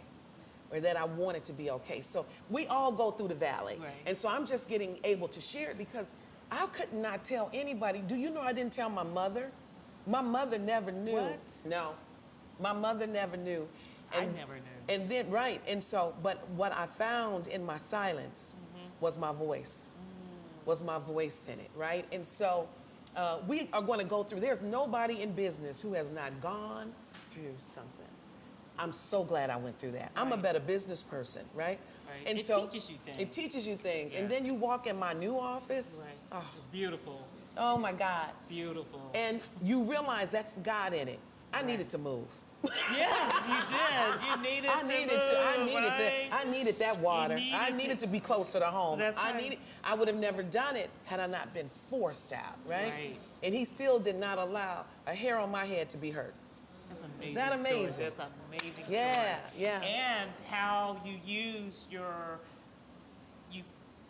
or that I want it to be okay. So we all go through the valley.
Right.
And so I'm just getting able to share it because I could not tell anybody. Do you know I didn't tell my mother? My mother never knew.
What?
No. My mother never knew.
I never knew.
And then, right, and so, but what I found in my silence was my voice, was my voice in it, right? And so we are going to go through, there's nobody in business who has not gone through something. I'm so glad I went through that. I'm a
Right.
better business person, right?
Right.
And
It
so
teaches you things.
It teaches you things. And then
Yes.
you walk in my new office.
Right.
Oh,
It's beautiful.
oh my God.
Beautiful.
And you realize that's God in it. I
Right.
needed to move.
Yes, you did. You needed
I
to
needed
move,
to. I needed
right?
that. I needed that water. I
needed
needed
to-
to be closer to home.
That's right.
I would have never done it had I not been forced out, right?
Right.
And He still did not allow a hair on my head to be hurt.
That's amazing.
that amazing?
Story. That's amazing.
Yeah,
story.
yeah.
And how you use you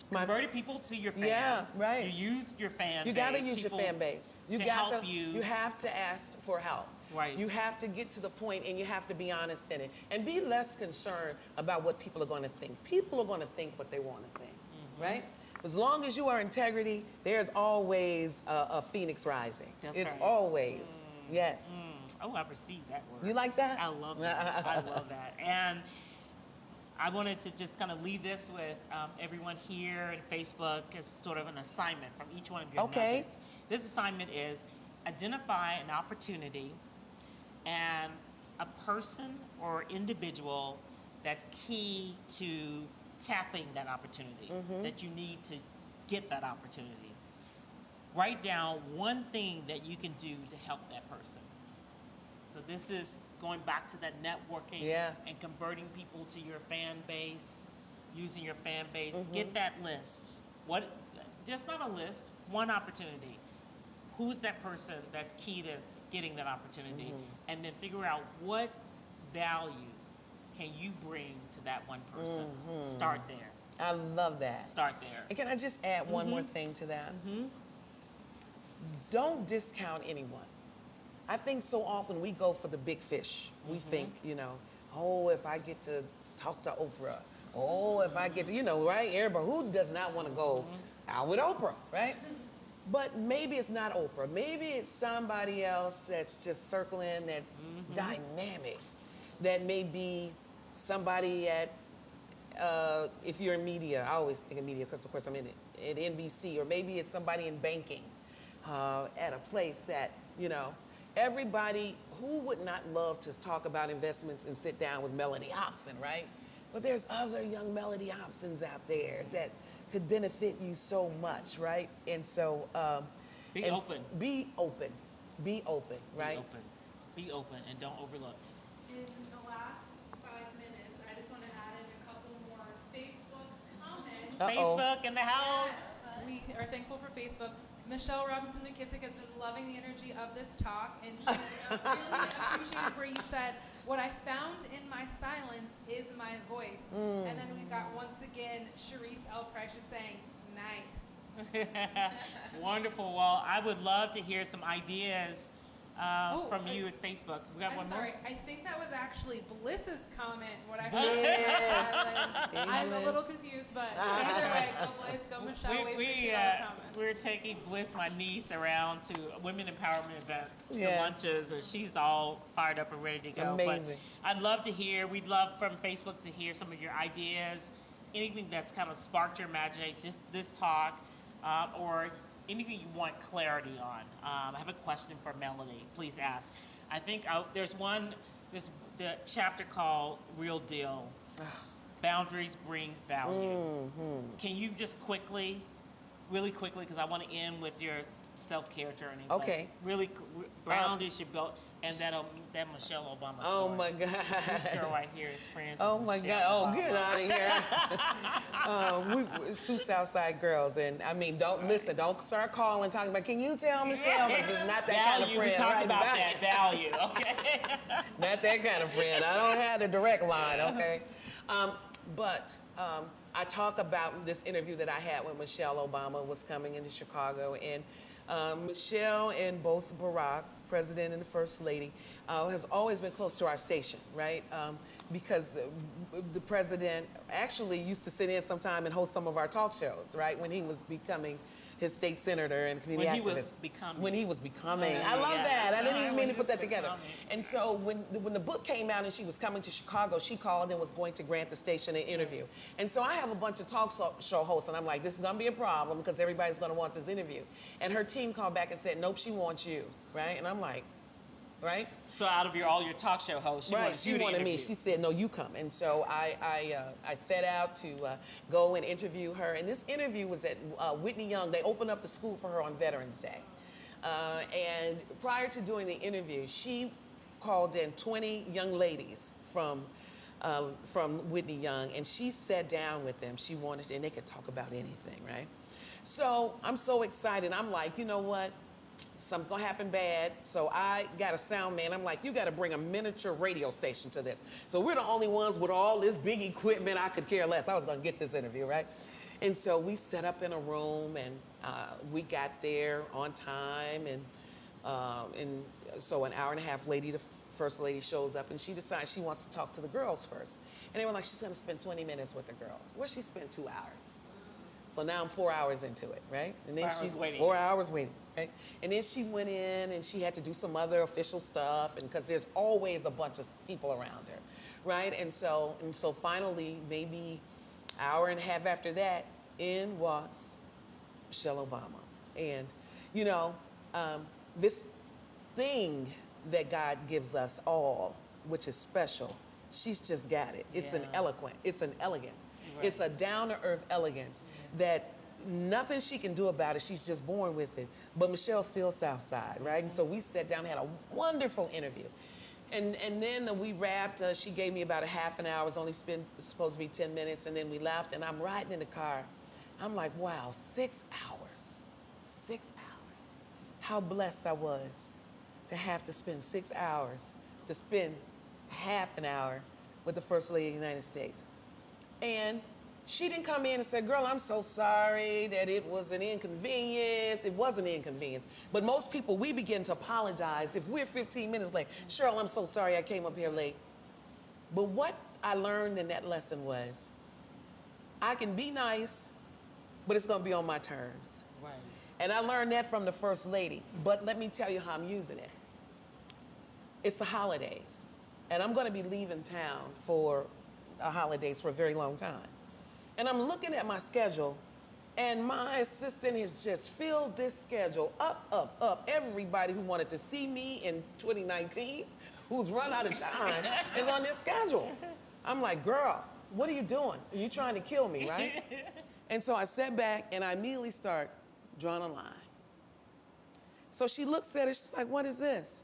My-
converted people to your fans.
Yeah, right.
You use your fan
You
base.
got to use your
people
fan base. You
to
got
help
to.
you.
You have to ask for help.
Right.
You have to get to the point, and you have to be honest in it, and be less concerned about what people are going to think. People are going to think what they want to think, right? As long as you are integrity, there's always a phoenix rising.
That's
It's
right.
always yes.
Oh, I received that word.
You like that?
I love that. I love that. And I wanted to just kind of leave this with everyone here and Facebook as sort of an assignment from each one of your
Okay.
nuggets. This assignment is identify an opportunity and a person or individual that's key to tapping that opportunity, that you need to get that opportunity. Write down one thing that you can do to help that person. So this is going back to that networking
Yeah.
and converting people to your fan base, using your fan base. Get that list. Just not a list, one opportunity. Who's that person that's key to getting that opportunity? And then figure out what value can you bring to that one person. Start there.
I love that.
Start there.
And can I just add one more thing to that? Don't discount anyone. I think so often we go for the big fish. We think, oh, if I get to talk to Oprah, oh, if I get to, right? Everybody, who does not want to go out with Oprah, right? But maybe it's not Oprah. Maybe it's somebody else that's just circling, that's dynamic. That may be somebody at, if you're in media, I always think of media because, of course, I'm in it, at NBC, or maybe it's somebody in banking at a place that, everybody, who would not love to talk about investments and sit down with Melody Hobson, right? But there's other young Melody Hobsons out there that could benefit you so much, right? And so,
Be open.
Be open. Be open, right?
Be open. Be open and don't overlook.
In the last 5 minutes, I just want to add in a couple more Facebook comments.
Uh-oh.
Facebook in the house.
We are thankful for Facebook. Michelle Robinson McKissick has been loving the energy of this talk, and she really appreciated where you said, what I found in my silence is my voice. And then we've got, once again, Sharice L. Precious saying, nice.
Wonderful. Well, I would love to hear some ideas from you at Facebook. We got
I'm
one
sorry,
more?
I think that was actually Bliss's comment. What I
Yes.
I'm a little
Bliss.
confused, but either way, go Bliss, go Michelle. We appreciate all the comments.
We're taking Bliss, my niece, around to women empowerment events, to
Yes.
lunches, and she's all fired up and ready to go.
Amazing.
But I'd love to hear, we'd love from Facebook to hear some of your ideas, anything that's kind of sparked your imagination, just this talk, or anything you want clarity on. I have a question for Melody. Please ask. I think there's the chapter called Real Deal. Boundaries bring value. Can you just really quickly, because I want to end with your self-care journey. but
Okay.
Really, boundaries you built, and that Michelle Obama story.
Oh my God.
This girl right here is friends
Oh
with
my
Michelle
God! Oh,
Obama.
get out of here! We're two Southside girls, and I mean, don't start calling, talking about. Can you tell Michelle? This is not that kind of
Value,
friend,
we talked
right?
about that value, okay?
Not that kind of friend. I don't have the direct line, okay? But I talk about this interview that I had when Michelle Obama was coming into Chicago, and Michelle and both Barack president and the first lady, has always been close to our station, right? Because the president actually used to sit in sometime and host some of our talk shows, right? When he was becoming his state senator and community activist.
When he was becoming.
When he was becoming.
Yeah,
I love that. I didn't even mean to put that together.
becoming.
And so when the book came out and she was coming to Chicago, she called and was going to grant the station an interview. And so I have a bunch of talk show hosts, and I'm like, this is going to be a problem because everybody's going to want this interview. And her team called back and said, nope, she wants you, right? And I'm like, right?
So out of all your talk show hosts, she wanted
me. She said, no, you come. And so I set out to go and interview her. And this interview was at Whitney Young. They opened up the school for her on Veterans Day. And prior to doing the interview, she called in 20 young ladies from Whitney Young, and she sat down with them. She wanted, and they could talk about anything, right? So I'm so excited. I'm like, you know what? Something's gonna happen bad. So I got a sound man. I'm like, you gotta bring a miniature radio station to this. So we're the only ones with all this big equipment. I could care less. I was gonna get this interview, right? And so we set up in a room, and we got there on time. And so an hour and a half later, the first lady shows up, and she decides she wants to talk to the girls first. And they were like, she's gonna spend 20 minutes with the girls. Well, she spent 2 hours. So now I'm 4 hours into it, right? And then 4 hours waiting, right? And then she went in and she had to do some other official stuff, and because there's always a bunch of people around her, right? And so finally, maybe an hour and a half after that, in walks Michelle Obama. And you know, this thing that God gives us all, which is special, she's just got it. It's an elegance. Right. It's a down-to-earth elegance that nothing she can do about it. She's just born with it. But Michelle's still Southside, right? And so we sat down and had a wonderful interview. And then we wrapped. She gave me about a half an hour. It was only supposed to be 10 minutes. And then we left, and I'm riding in the car. I'm like, wow, 6 hours. 6 hours. How blessed I was to have to spend 6 hours, to spend half an hour with the First Lady of the United States. And she didn't come in and say, girl, I'm so sorry that it was an inconvenience. It was an inconvenience. But most people, we begin to apologize if we're 15 minutes late. Cheryle, I'm so sorry I came up here late. But what I learned in that lesson was, I can be nice, but it's gonna be on my terms.
Right.
And I learned that from the First Lady. But let me tell you how I'm using it. It's the holidays. And I'm gonna be leaving town for holidays for a very long time. And I'm looking at my schedule, and my assistant has just filled this schedule up. Everybody who wanted to see me in 2019, who's run out of time, is on this schedule. I'm like, girl, what are you doing? Are you trying to kill me, right? And so I sat back, and I immediately start drawing a line. So she looks at it, she's like, what is this?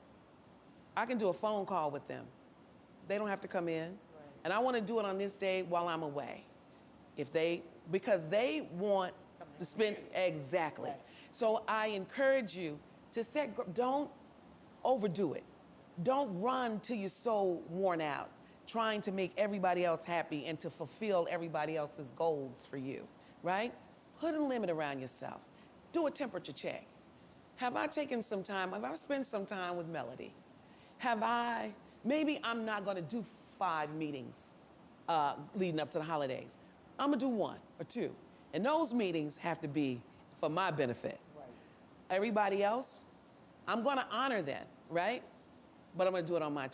I can do a phone call with them. They don't have to come in. And I want to do it on this day while I'm away. Because they want to spend, exactly. Right. So I encourage you to don't overdo it. Don't run till you're so worn out, trying to make everybody else happy and to fulfill everybody else's goals for you, right? Put a limit around yourself. Do a temperature check. Have I taken some time? Have I spent some time with Melody? Maybe I'm not going to do 5 meetings leading up to the holidays. I'm going to do 1 or 2. And those meetings have to be for my benefit. Right. Everybody else, I'm going to honor them, right? But I'm going to do it on my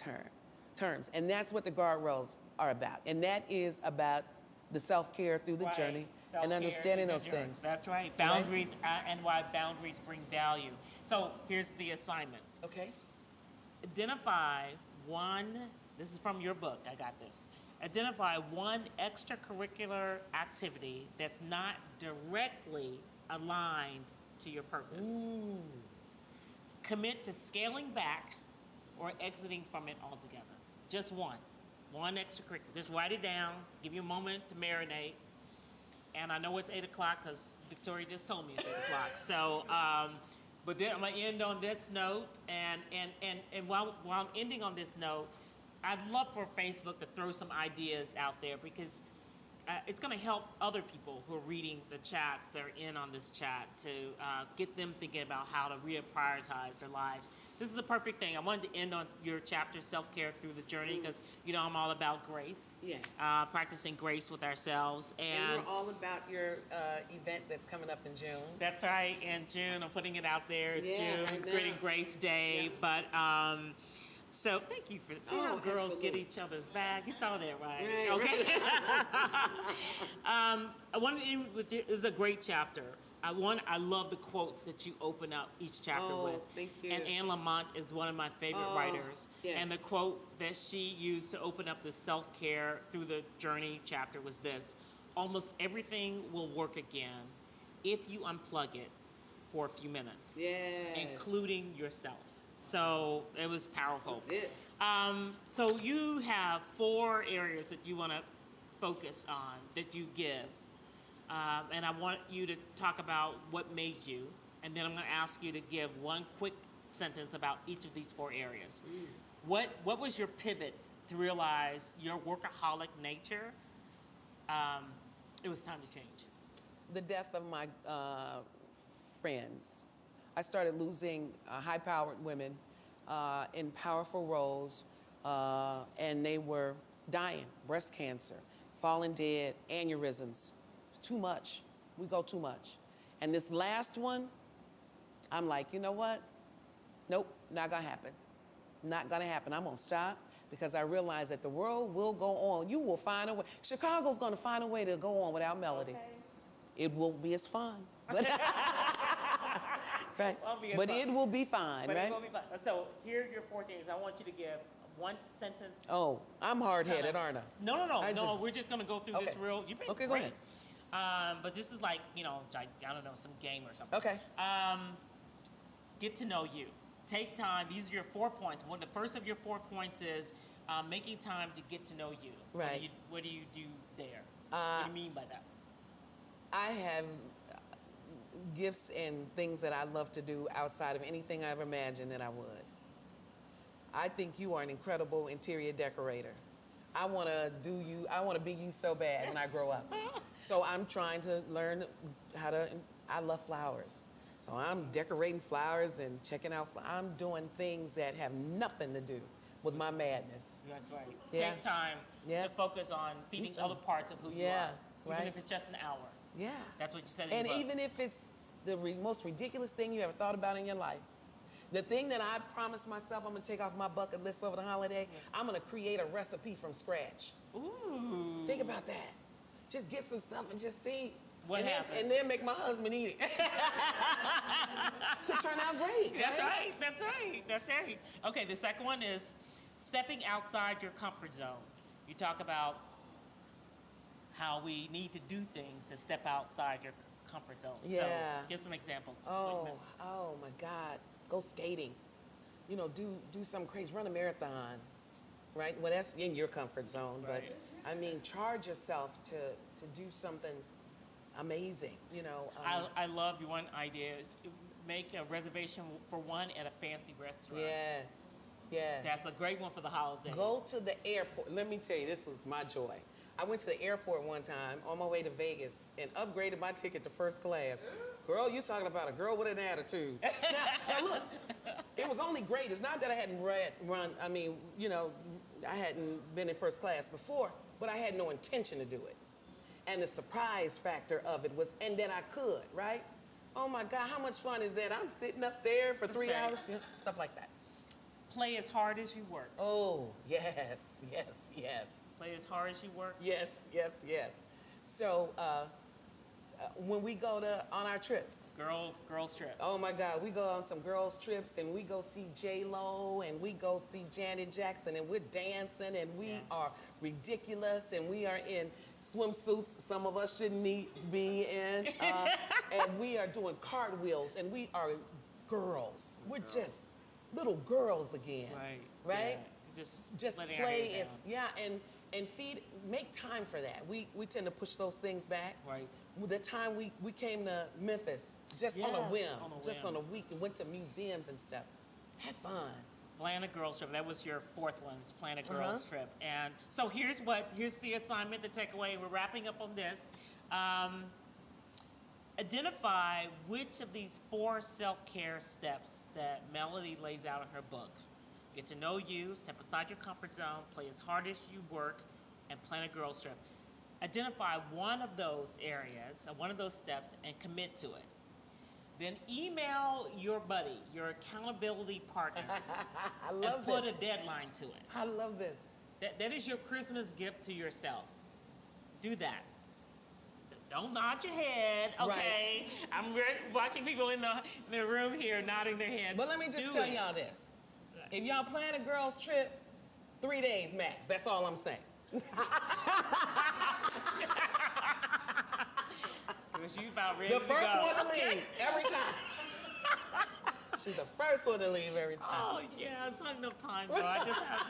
terms. And that's what the guardrails are about. And that is about the self-care through the journey and understanding those things.
That's right. Boundaries, and why boundaries bring value. So here's the assignment.
Okay.
Identify one, this is from your book, I got this. Identify one extracurricular activity that's not directly aligned to your purpose. Ooh. Commit to scaling back or exiting from it altogether. Just one extracurricular. Just write it down, give you a moment to marinate. And I know it's 8 o'clock because Victoria just told me it's 8 o'clock. So, but then I'm gonna end on this note, and while I'm ending on this note, I'd love for Facebook to throw some ideas out there, because it's going to help other people who are reading the chats that are in on this chat to get them thinking about how to reprioritize their lives. This is the perfect thing. I wanted to end on your chapter, Self-Care Through the Journey, because, you know, I'm all about grace.
Yes.
Practicing grace with ourselves.
And we're all about your event that's coming up in June.
That's right, in June. I'm putting it out there. It's June,
right
Grit
now.
and Grace Day.
Yeah.
But, so thank you for see how girls
absolutely.
get each other's back. You saw that, right?
Right.
Okay. I wanted to end with this is a great chapter. I love the quotes that you open up each chapter with.
Thank you.
And Anne Lamott is one of my favorite writers.
Yes.
And the quote that she used to open up the self-care through the journey chapter was this: almost everything will work again if you unplug it for a few minutes.
Yes.
Including yourself. So it was powerful.
That's it.
So you have 4 areas that you want to focus on, that you give. And I want you to talk about what made you, and then I'm going to ask you to give one quick sentence about each of these 4 areas. What was your pivot to realize your workaholic nature? It was time to change.
The death of my friends. I started losing high-powered women in powerful roles, and they were dying, breast cancer, falling dead, aneurysms. Too much. We go too much. And this last one, I'm like, you know what? Nope, not gonna happen. Not gonna happen. I'm gonna stop because I realize that the world will go on. You will find a way. Chicago's gonna find a way to go on without melody.
Okay.
It won't be as fun. But right.
Won't be as
But
fun.
it will be fine,
But
right?
it will be fun. So here are your 4 things. I want you to give one sentence.
Oh, I'm hard-headed, aren't I?
No. We're just gonna go through this
Okay.
real. You've been
Okay, go
great.
ahead.
But this is like, you know, I don't know, some game or something.
Okay.
Get to know you. Take time. These are your 4 points. One, the first of your 4 points is making time to get to know you.
Right.
What do you do there? What do you mean by that?
I have gifts and things that I love to do outside of anything I ever imagined that I would. I think you are an incredible interior decorator. I want to be you so bad when I grow up. So I'm trying to learn I love flowers. So I'm decorating flowers and checking out, I'm doing things that have nothing to do with my madness.
That's right.
Yeah.
Take time
Yeah.
to focus on feeding
some-
other parts of who you
Yeah,
are. Even
right.
if it's just an hour.
Yeah.
That's what you said in
And
your book.
even if it's the most ridiculous thing you ever thought about in your life, the thing that I promised myself I'm gonna take off my bucket list over the holiday, I'm gonna create a recipe from scratch.
Ooh.
Think about that. Just get some stuff and just see.
What happens?
And then make my husband eat it. Could turn out great.
That's right. That's right. That's right. Okay, the second one is stepping outside your comfort zone. You talk about how we need to do things to step outside your comfort zone.
Yeah.
So give some examples.
Oh my God. Go skating. You know, do something crazy. Run a marathon. Right? Well, that's in your comfort zone.
Right.
But I mean, charge yourself to do something amazing. You know.
I love your one idea. Make a reservation for one at a fancy restaurant.
Yes. Yes.
That's a great one for the holidays.
Go to the airport. Let me tell you, this was my joy. I went to the airport one time on my way to Vegas and upgraded my ticket to first class. Girl, you talking about a girl with an attitude. Now look, it was only great. It's not that I hadn't I hadn't been in first class before, but I had no intention to do it. And the surprise factor of it was, and that I could, right? Oh my God, how much fun is that? I'm sitting up there for 3 hours, stuff like that.
Play as hard as you work.
Oh, yes, yes, yes.
Play as hard as you work.
Yes, yes, yes. So when we go on our trips,
Girls trip.
oh my God, we go on some girls trips and we go see J-Lo and we go see Janet Jackson and we're dancing and we are ridiculous and we are in swimsuits some of us shouldn't be in and we are doing cartwheels and we are girls. We're just little girls again. Right?
Yeah.
Just
letting our
play
hair
is
down.
and make time for that. We tend to push those things back.
Right.
The time we came to Memphis just on a
Yes,
whim,
on a
just
whim.
on a week and went to museums and stuff. Have fun.
Plan a girls trip. That was your fourth one, is plan a girls trip. And so here's the assignment, the takeaway. We're wrapping up on this. Identify which of these 4 self-care steps that Melody lays out in her book. Get to know you, step aside your comfort zone, play as hard as you work, and plan a girls trip. Identify one of those areas, one of those steps, and commit to it. Then email your buddy, your accountability partner,
I love
and put
this.
a deadline to it.
I love this.
That is your Christmas gift to yourself. Do that. Don't nod your head, okay?
Right.
I'm watching people in the room here nodding their head.
But let me just tell y'all this. If y'all plan a girls trip, 3 days max. That's all I'm saying.
Because you about ready
The
to go.
first one to leave every time. She's the first one to leave every time.
Oh, yeah, it's not enough time, bro. I just have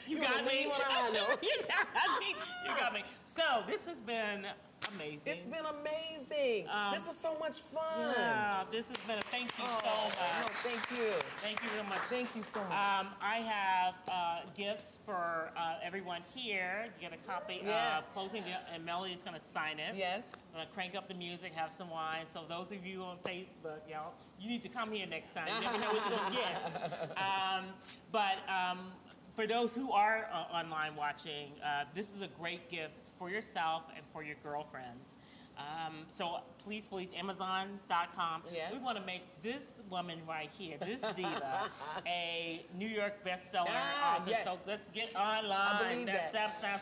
You got me.
What I know.
You got me. You got me. So, this has been amazing.
It's been amazing. This was so much fun.
Yeah, this has been a thank you so much.
No, thank you.
Thank you so much.
Thank you so much.
I have gifts for everyone here. You get a copy of Closing the, and Melody's going to sign it.
Yes.
I'm going to crank up the music, have some wine. So those of you on Facebook, y'all, you need to come here next time. You never know what you're going to get. For those who are online watching, this is a great gift for yourself and for your girlfriends. So please, Amazon.com.
Yeah.
We want to make this woman right here, this diva, a New York bestseller author.
Yes.
So let's get online.
I believe that.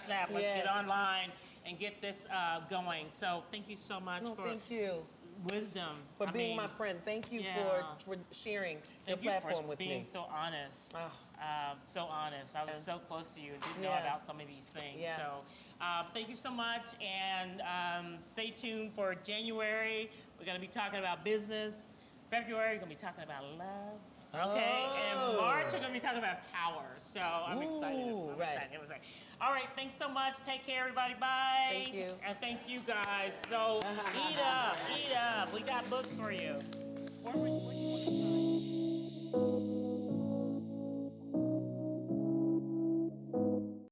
Snap. Let's
Yes.
get online and get this going. So thank you so much for
thank you.
wisdom.
For being my friend. Thank you for sharing your
Thank you
platform
for
with
being
me.
so honest. So honest. I was so close to you and didn't know
Yeah.
about some of these things.
Yeah.
So thank you so much. And stay tuned for January. We're going to be talking about business. February, we're going to be talking about love. Okay. And March, we're going to be talking about power. So I'm excited. I'm excited. All right. Thanks so much. Take care, everybody. Bye.
Thank you.
And thank you, guys. So eat up. We got books for you. Where do you want to sign?